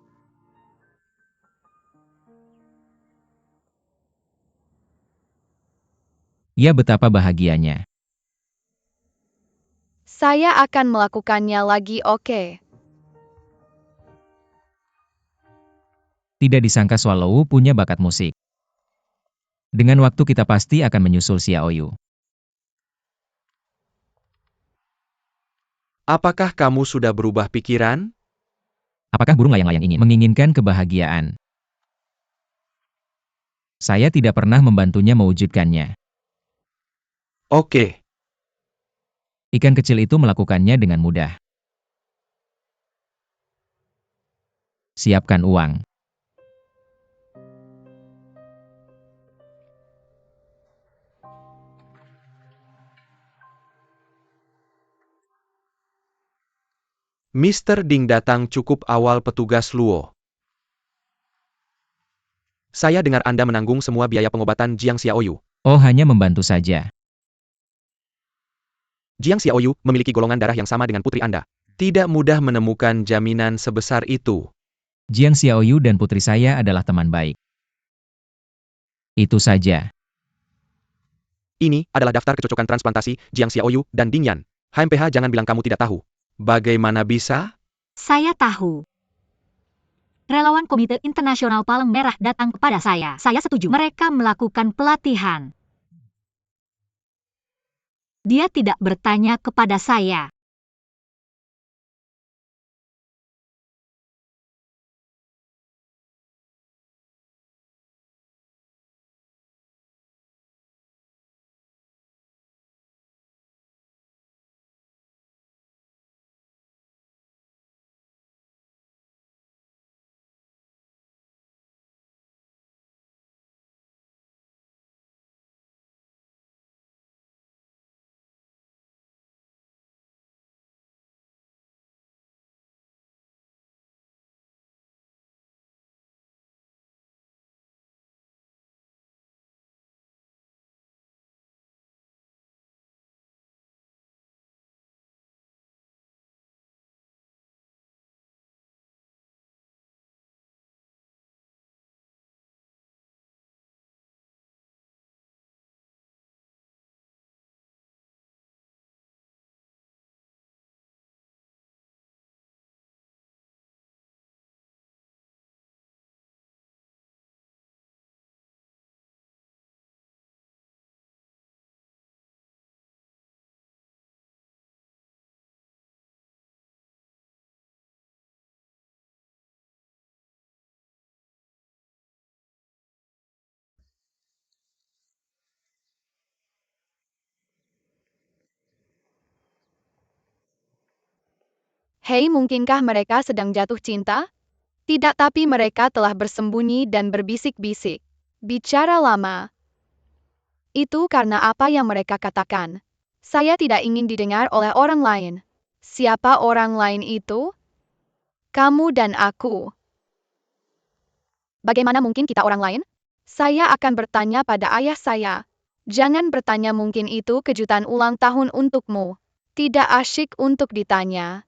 Ya betapa bahagianya. Saya akan melakukannya lagi, oke. Tidak disangka Swallow punya bakat musik. Dengan waktu kita pasti akan menyusul Xiaoyu. Apakah kamu sudah berubah pikiran? Apakah burung layang-layang ini menginginkan kebahagiaan? Saya tidak pernah membantunya mewujudkannya. Oke. Ikan kecil itu melakukannya dengan mudah. Siapkan uang. Mr. Ding datang cukup awal petugas Luo. Saya dengar Anda menanggung semua biaya pengobatan Jiang Xiaoyu. Oh, hanya membantu saja. Jiang Xiaoyu memiliki golongan darah yang sama dengan putri Anda. Tidak mudah menemukan jaminan sebesar itu. Jiang Xiaoyu dan putri saya adalah teman baik. Itu saja. Ini adalah daftar kecocokan transplantasi Jiang Xiaoyu dan Ding Yan. HMPH, jangan bilang kamu tidak tahu. Bagaimana bisa? Saya tahu. Relawan Komite Internasional Palem Merah datang kepada saya. Saya setuju. Mereka melakukan pelatihan. Dia tidak bertanya kepada saya. Hei, mungkinkah mereka sedang jatuh cinta? Tidak, tapi mereka telah bersembunyi dan berbisik-bisik. Bicara lama. Itu karena apa yang mereka katakan. Saya tidak ingin didengar oleh orang lain. Siapa orang lain itu? Kamu dan aku. Bagaimana mungkin kita orang lain? Saya akan bertanya pada ayah saya. Jangan bertanya, mungkin itu kejutan ulang tahun untukmu. Tidak asyik untuk ditanya.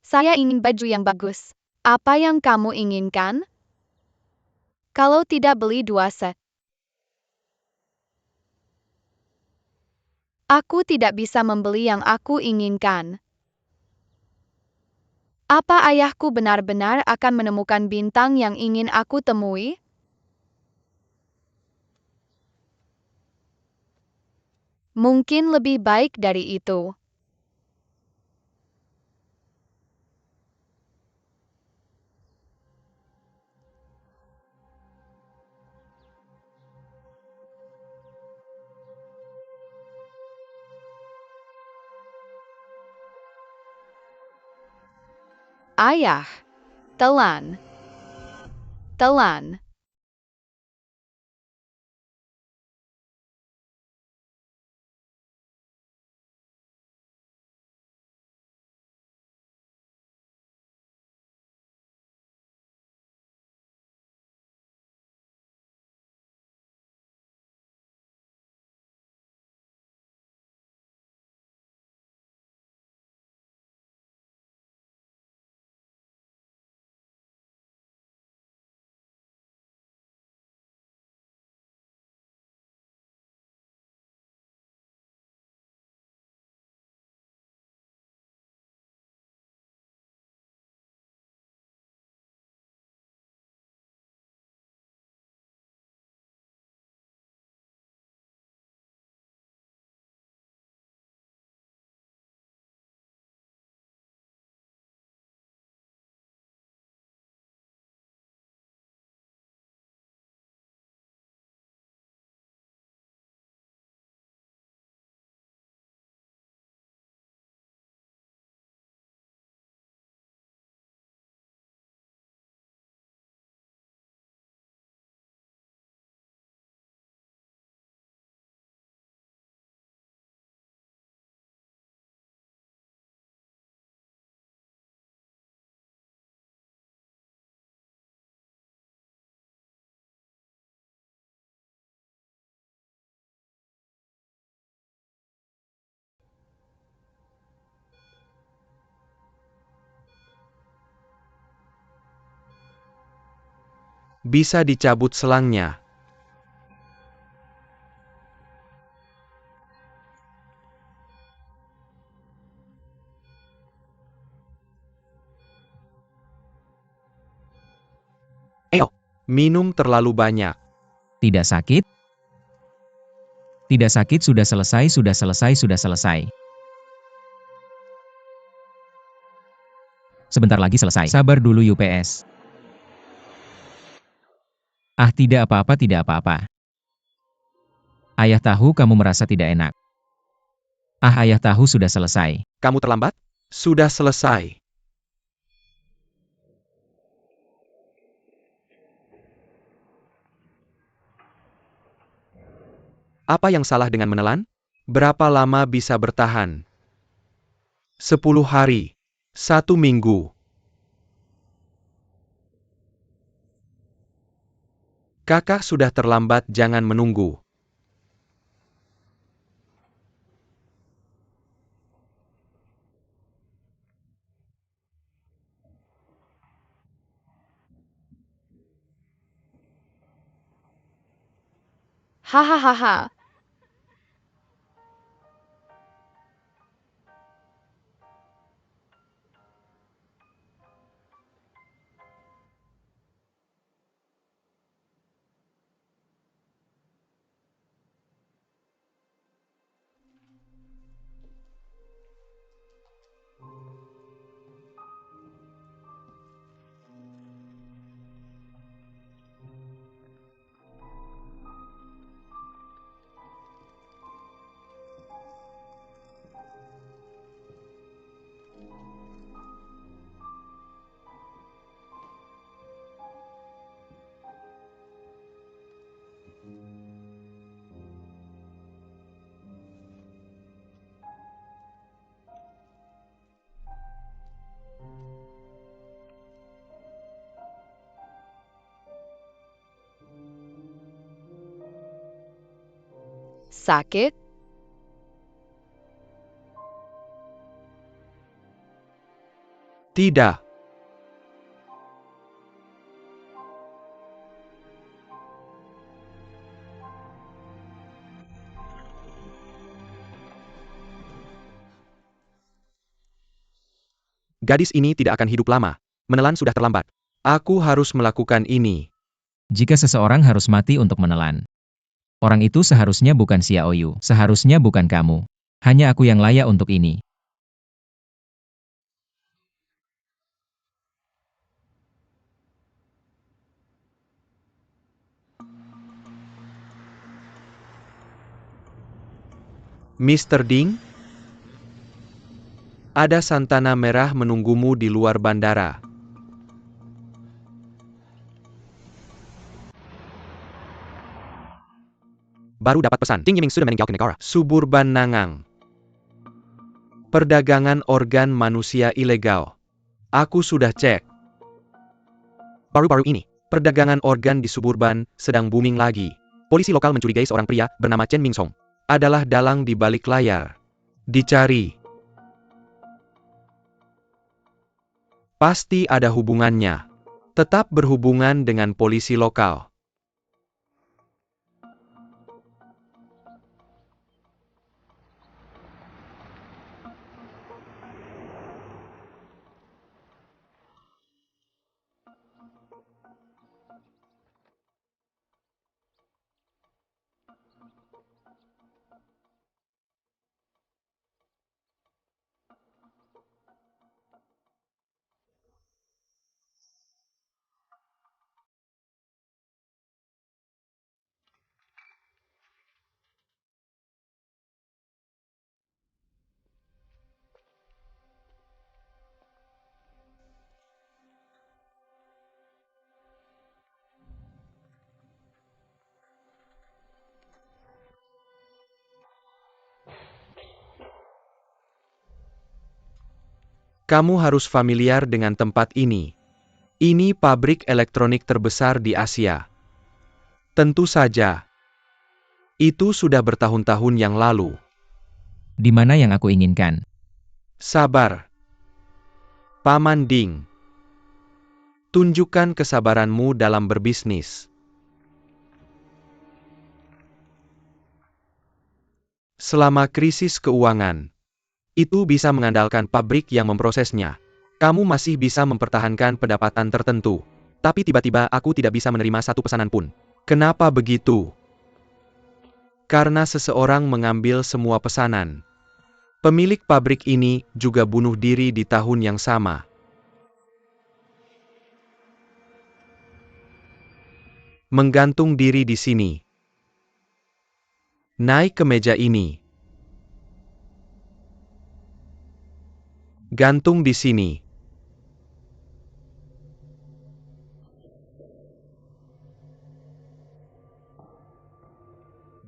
Saya ingin baju yang bagus. Apa yang kamu inginkan? Kalau tidak, beli 2 set. Aku tidak bisa membeli yang aku inginkan. Apa ayahku benar-benar akan menemukan bintang yang ingin aku temui? Mungkin lebih baik dari itu. Ayah. Telan. Telan. Bisa dicabut selangnya. Minum terlalu banyak. Tidak sakit? Tidak sakit, sudah selesai, sudah selesai, sudah selesai. Sebentar lagi selesai. Sabar dulu UPS. Ah, tidak apa-apa, tidak apa-apa. Ayah tahu kamu merasa tidak enak. Ah, ayah tahu sudah selesai. Kamu terlambat? Sudah selesai. Apa yang salah dengan menelan? Berapa lama bisa bertahan? 10 hari. 1 minggu. Kakak sudah terlambat, jangan menunggu. Hahaha. sakit? Tidak. Gadis ini tidak akan hidup lama. Menelan sudah terlambat. Aku harus melakukan ini. Jika seseorang harus mati untuk menelan, orang itu seharusnya bukan Xiaoyu, seharusnya bukan kamu. Hanya aku yang layak untuk ini. Mr. Ding? Ada Santana merah menunggumu di luar bandara. Baru dapat pesan. Ding Yiming sudah meninggal ke negara Suburban Nangang. Perdagangan organ manusia ilegal. Aku sudah cek. Baru-baru ini, perdagangan organ di Suburban sedang booming lagi. Polisi lokal mencurigai seorang pria bernama Chen Mingsong. Adalah dalang di balik layar. Dicari. Pasti ada hubungannya. Tetap berhubungan dengan polisi lokal. Kamu harus familiar dengan tempat ini. Ini pabrik elektronik terbesar di Asia. Tentu saja. Itu sudah bertahun-tahun yang lalu. Di mana yang aku inginkan? Sabar. Paman Ding. Tunjukkan kesabaranmu dalam berbisnis. Selama krisis keuangan, itu bisa mengandalkan pabrik yang memprosesnya. Kamu masih bisa mempertahankan pendapatan tertentu. Tapi tiba-tiba aku tidak bisa menerima satu pesanan pun. Kenapa begitu? Karena seseorang mengambil semua pesanan. Pemilik pabrik ini juga bunuh diri di tahun yang sama. Menggantung diri di sini. Naik ke meja ini. Gantung di sini.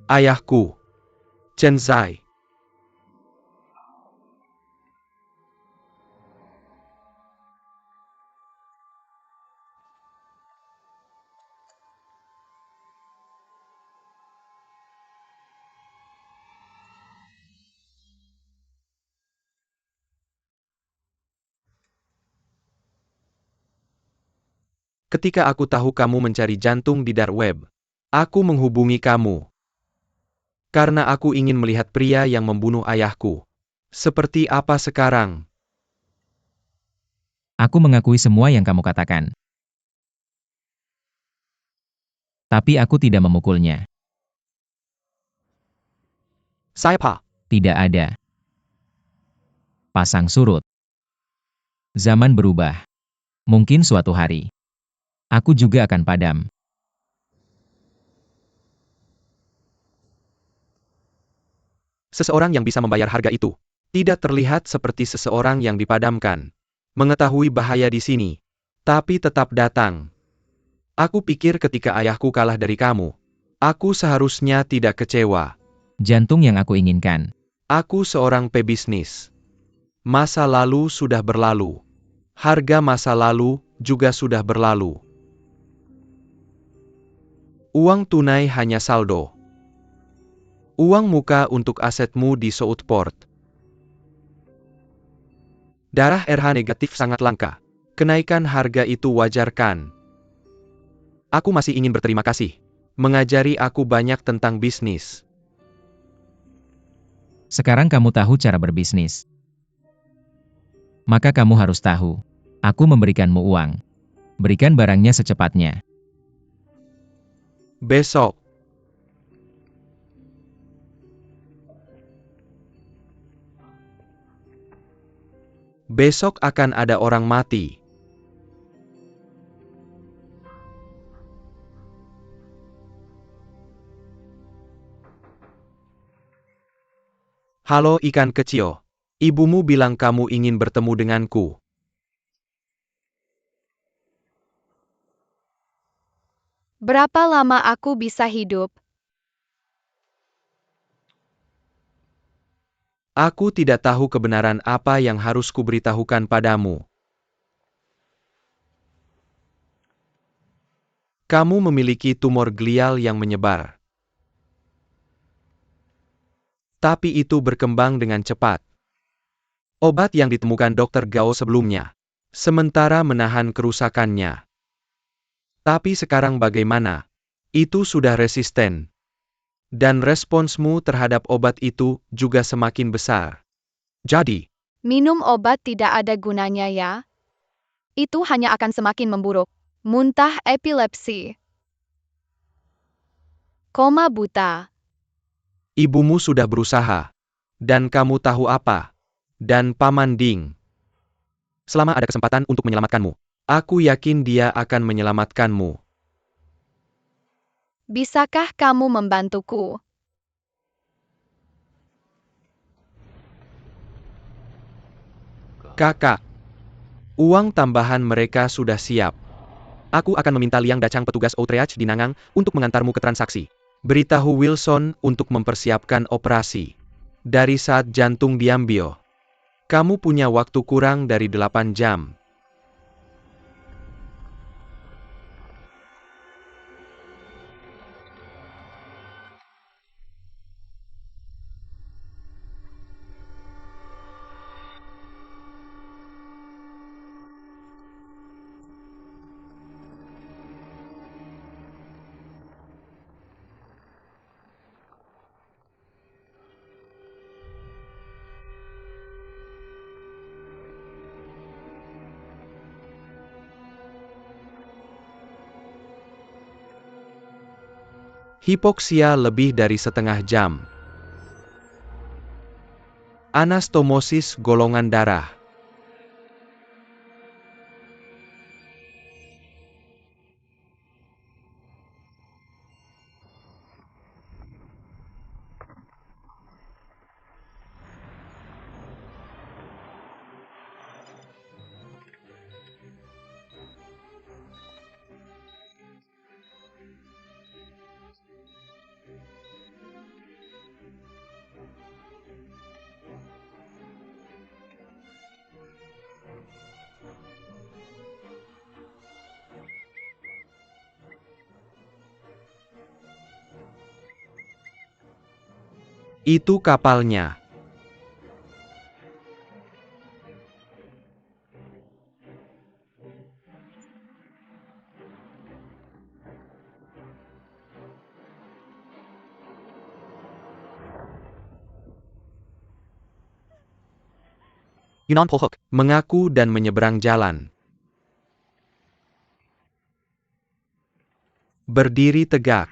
Ayahku, Chen Zai. Ketika aku tahu kamu mencari jantung di dark web, aku menghubungi kamu. Karena aku ingin melihat pria yang membunuh ayahku. Seperti apa sekarang? Aku mengakui semua yang kamu katakan. Tapi aku tidak memukulnya. Siapa? Tidak ada. Pasang surut. Zaman berubah. Mungkin suatu hari, aku juga akan padam. Seseorang yang bisa membayar harga itu, tidak terlihat seperti seseorang yang dipadamkan. Mengetahui bahaya di sini, tapi tetap datang. Aku pikir ketika ayahku kalah dari kamu, aku seharusnya tidak kecewa. Jantung yang aku inginkan. Aku seorang pebisnis. Masa lalu sudah berlalu. Harga masa lalu juga sudah berlalu. Uang tunai hanya saldo. Uang muka untuk asetmu di Southport. Darah RH negatif sangat langka. Kenaikan harga itu wajar kan? Aku masih ingin berterima kasih. Mengajari aku banyak tentang bisnis. Sekarang kamu tahu cara berbisnis. Maka kamu harus tahu. Aku memberikanmu uang. Berikan barangnya secepatnya. Besok. Besok akan ada orang mati. Halo ikan kecil. Ibumu bilang kamu ingin bertemu denganku. Berapa lama aku bisa hidup? Aku tidak tahu kebenaran apa yang harus kuberitahukan padamu. Kamu memiliki tumor glial yang menyebar. Tapi itu berkembang dengan cepat. Obat yang ditemukan Dr. Gao sebelumnya, sementara menahan kerusakannya. Tapi sekarang bagaimana? Itu sudah resisten. Dan responsmu terhadap obat itu juga semakin besar. Jadi, Minum obat tidak ada gunanya ya. Itu hanya akan semakin memburuk. Muntah epilepsi. Koma buta. ibumu sudah berusaha. Dan kamu tahu apa? Dan Paman Ding. Selama ada kesempatan untuk menyelamatkanmu, aku yakin dia akan menyelamatkanmu. Bisakah kamu membantuku? Kakak, uang tambahan mereka sudah siap. Aku akan meminta Liang Dacang petugas Outreach di Nangang untuk mengantarmu ke transaksi. Beritahu Wilson untuk mempersiapkan operasi. Dari saat jantung diambil, kamu punya waktu kurang dari 8 jam. Hipoksia lebih dari setengah jam. Anastomosis golongan darah. Itu kapalnya. Yunan Polhook mengaku dan menyeberang jalan. Berdiri tegak.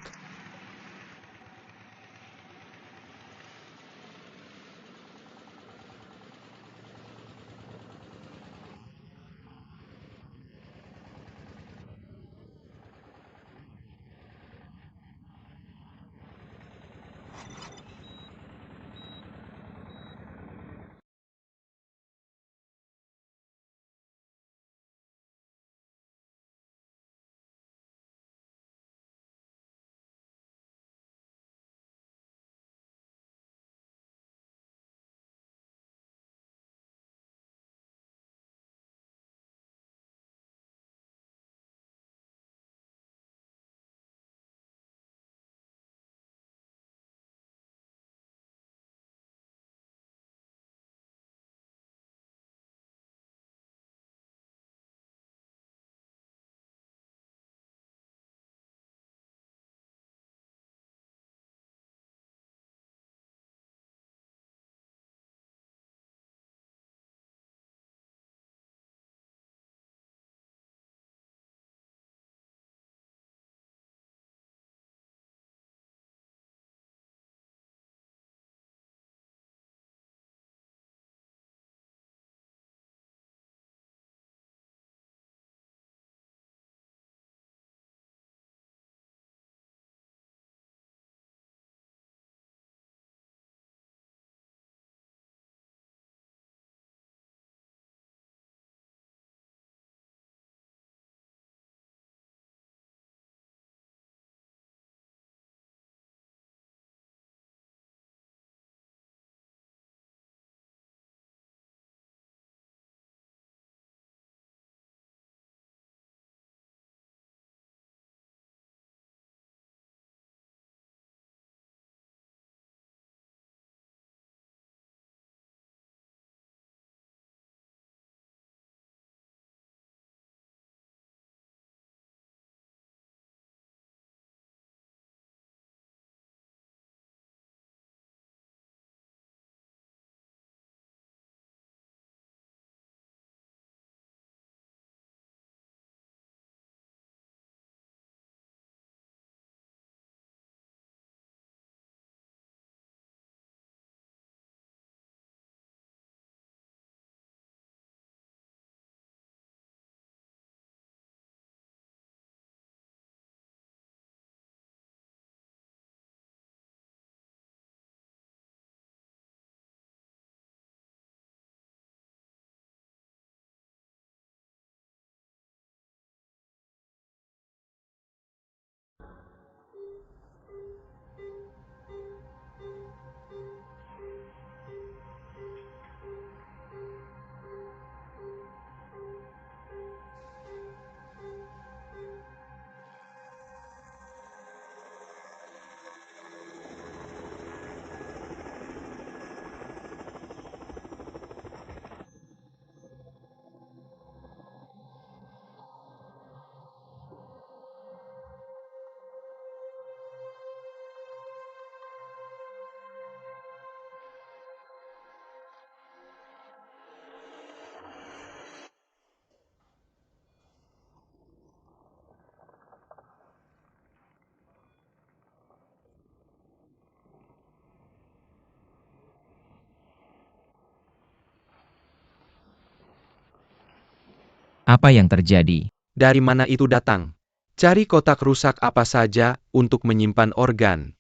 Apa yang terjadi? Dari mana itu datang? Cari kotak rusak apa saja untuk menyimpan organ.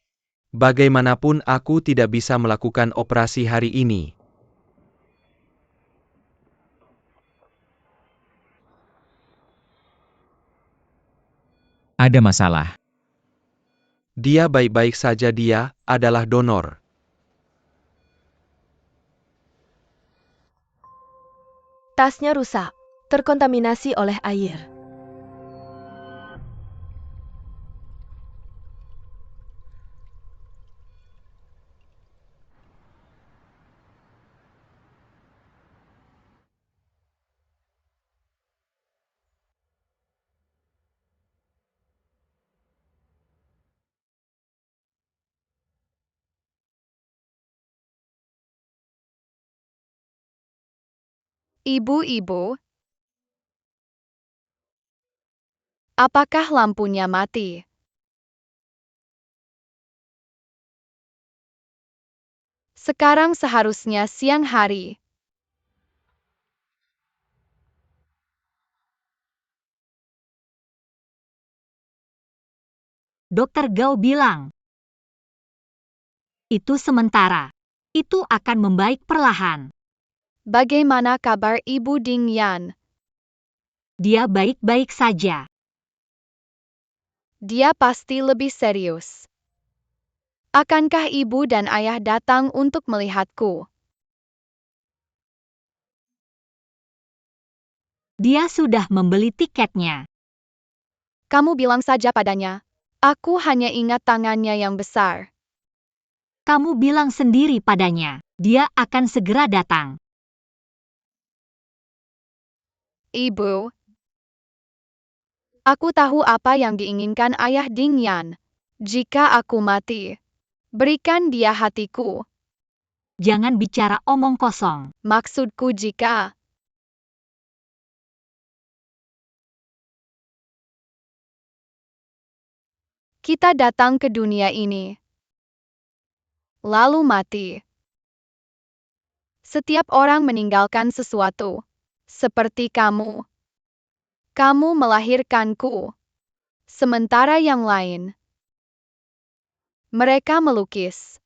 Bagaimanapun aku tidak bisa melakukan operasi hari ini. Ada masalah. Dia baik-baik saja, dia adalah donor. Tasnya rusak, terkontaminasi oleh air. Ibu-ibu, apakah lampunya mati? Sekarang seharusnya siang hari. Dokter Gao bilang, itu sementara. Itu akan membaik perlahan. Bagaimana kabar Ibu Ding Yan? Dia baik-baik saja. Dia pasti lebih serius. Akankah ibu dan ayah datang untuk melihatku? Dia sudah membeli tiketnya. Kamu bilang saja padanya. Aku hanya ingat tangannya yang besar. Kamu bilang sendiri padanya. Dia akan segera datang. Ibu, aku tahu apa yang diinginkan ayah Ding Yan. Jika aku mati, berikan dia hatiku. Jangan bicara omong kosong. Maksudku jika kita datang ke dunia ini, lalu mati. Setiap orang meninggalkan sesuatu. Seperti kamu. Kamu melahirkanku. Sementara yang lain, mereka melukis.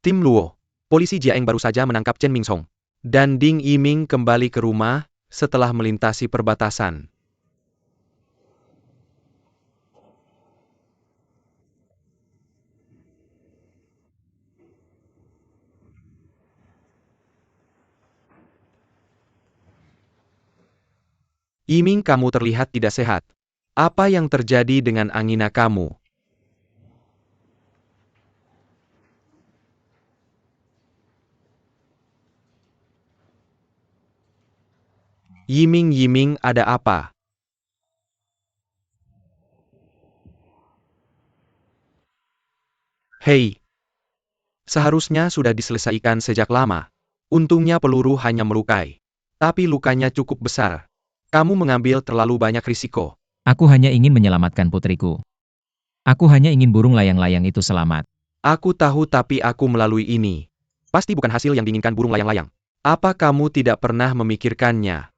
Tim Luo. Polisi Jiaeng baru saja menangkap Chen Mingsong. Dan Ding Yiming kembali ke rumah setelah melintasi perbatasan. Yiming, kamu terlihat tidak sehat. Apa yang terjadi dengan angina kamu? Yiming, ada apa? Hei, seharusnya sudah diselesaikan sejak lama. Untungnya peluru hanya melukai. Tapi lukanya cukup besar. Kamu mengambil terlalu banyak risiko. Aku hanya ingin menyelamatkan putriku. Aku hanya ingin burung layang-layang itu selamat. Aku tahu, tapi aku melalui ini. Pasti bukan hasil yang diinginkan burung layang-layang. Apa kamu tidak pernah memikirkannya?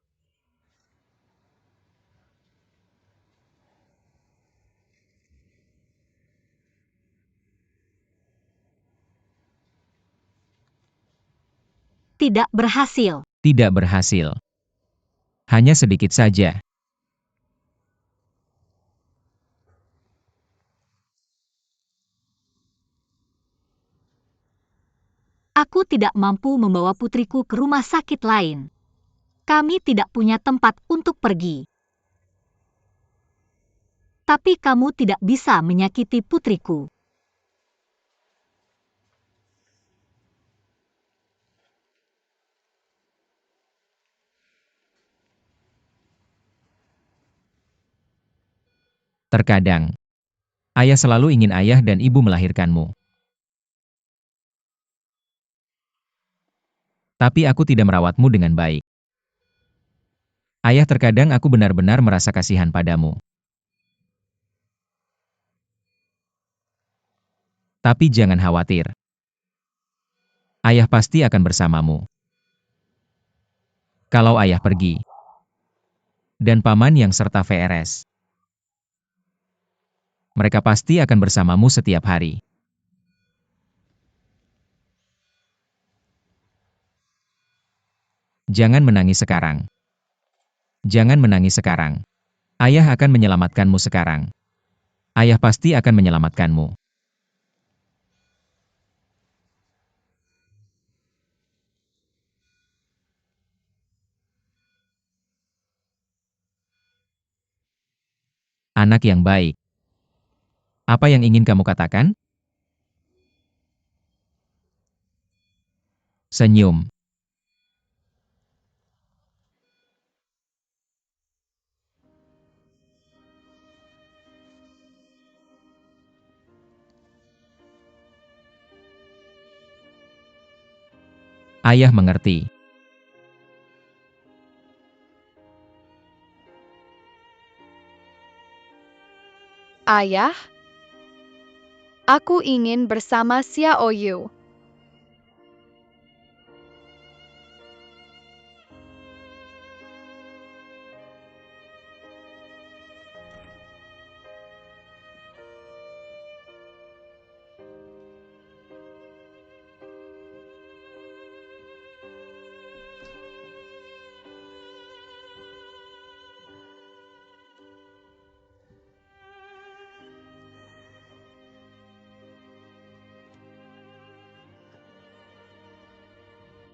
Tidak berhasil. Tidak berhasil. Hanya sedikit saja. Aku tidak mampu membawa putriku ke rumah sakit lain. Kami tidak punya tempat untuk pergi. Tapi kamu tidak bisa menyakiti putriku. Terkadang, ayah selalu ingin ayah dan ibu melahirkanmu. Tapi aku tidak merawatmu dengan baik. Ayah, terkadang aku benar-benar merasa kasihan padamu. Tapi jangan khawatir. Ayah pasti akan bersamamu. Kalau ayah pergi, dan paman yang serta VRS, mereka pasti akan bersamamu setiap hari. Jangan menangis sekarang. Jangan menangis sekarang. Ayah akan menyelamatkanmu sekarang. Ayah pasti akan menyelamatkanmu. Anak yang baik. Apa yang ingin kamu katakan? Senyum. Ayah mengerti. Ayah, aku ingin bersama Xiao Yu.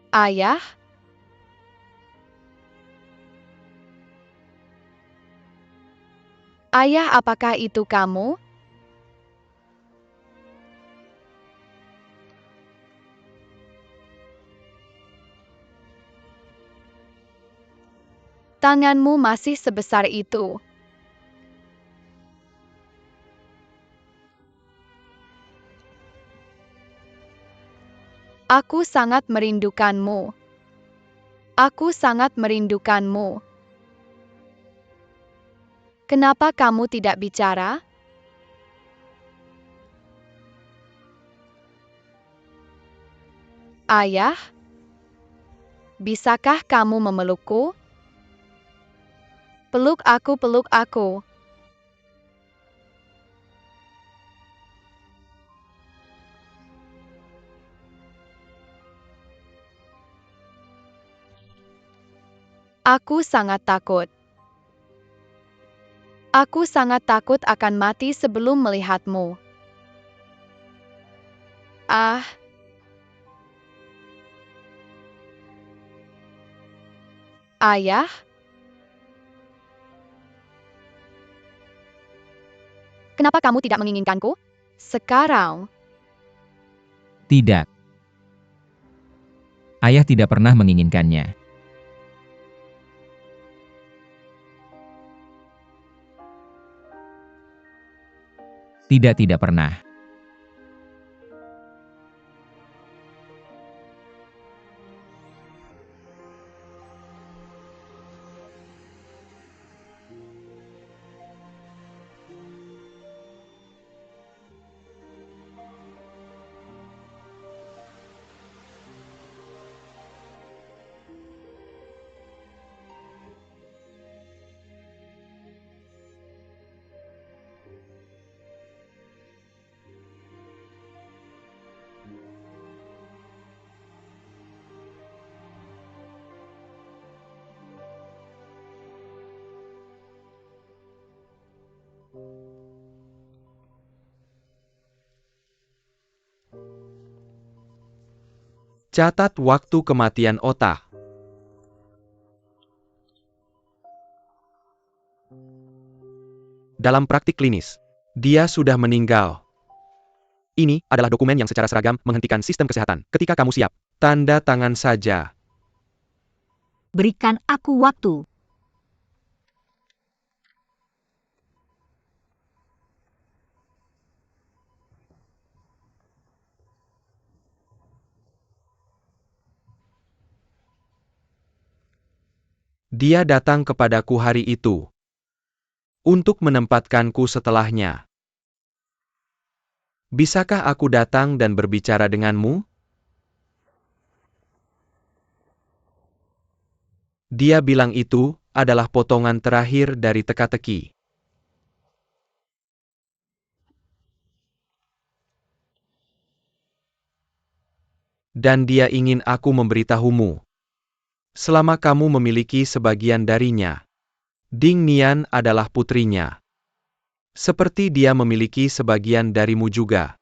Ayah, ayah, apakah itu kamu? Tanganmu masih sebesar itu. Aku sangat merindukanmu. Aku sangat merindukanmu. Kenapa kamu tidak bicara? Ayah, bisakah kamu memelukku? Peluk aku, peluk aku. Aku sangat takut. Aku sangat takut akan mati sebelum melihatmu. Ah, ayah, kenapa kamu tidak menginginkanku? Sekarang, Tidak. Ayah tidak pernah menginginkannya. Tidak pernah. Catat waktu kematian Ota. Dalam praktik klinis, dia sudah meninggal. Ini adalah dokumen yang secara seragam menghentikan sistem kesehatan. Ketika kamu siap, tanda tangan saja. Berikan aku waktu. Dia datang kepadaku hari itu untuk menempatkanku setelahnya. Bisakah aku datang dan berbicara denganmu? Dia bilang itu adalah potongan terakhir dari teka-teki. Dan dia ingin aku memberitahumu. Selama kamu memiliki sebagian darinya, Ding Nian adalah putrinya. Seperti dia memiliki sebagian darimu juga.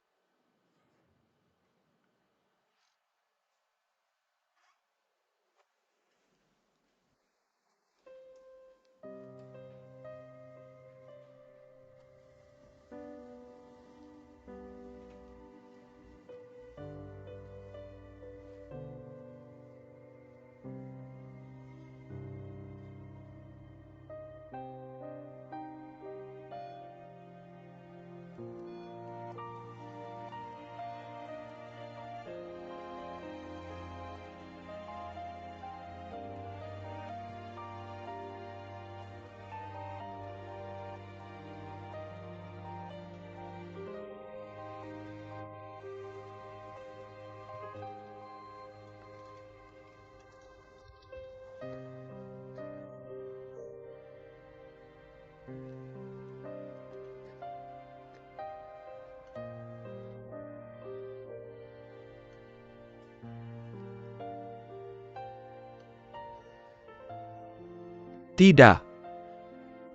Tidak.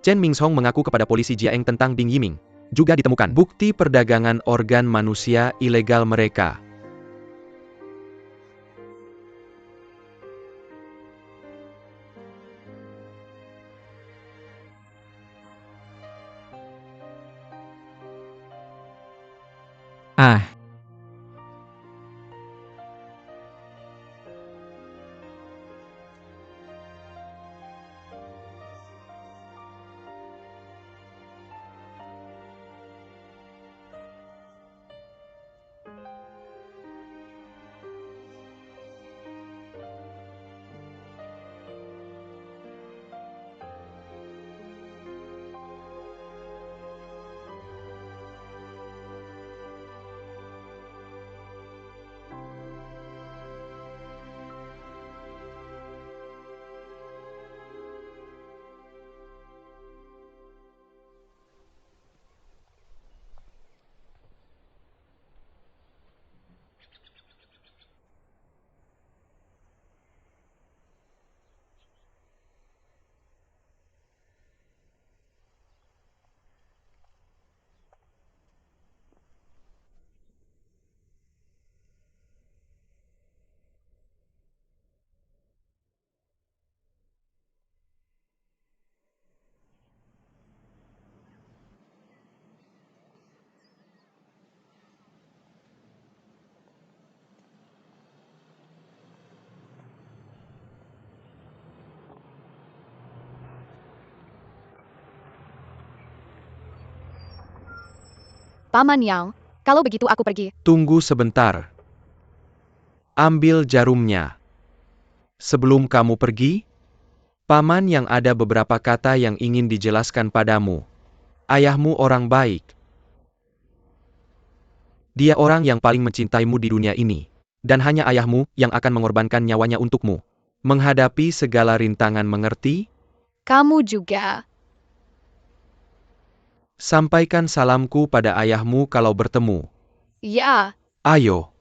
Chen Mingshong mengaku kepada polisi Jiaeng tentang Ding Yiming. Juga ditemukan bukti perdagangan organ manusia ilegal mereka. Ah, Paman Yang, kalau begitu aku pergi. Tunggu sebentar. Ambil jarumnya. Sebelum kamu pergi, Paman Yang ada beberapa kata yang ingin dijelaskan padamu. Ayahmu orang baik. Dia orang yang paling mencintaimu di dunia ini. Dan hanya ayahmu yang akan mengorbankan nyawanya untukmu. Menghadapi segala rintangan, mengerti? Kamu juga. Sampaikan salamku pada ayahmu kalau bertemu. Ya. Ayo.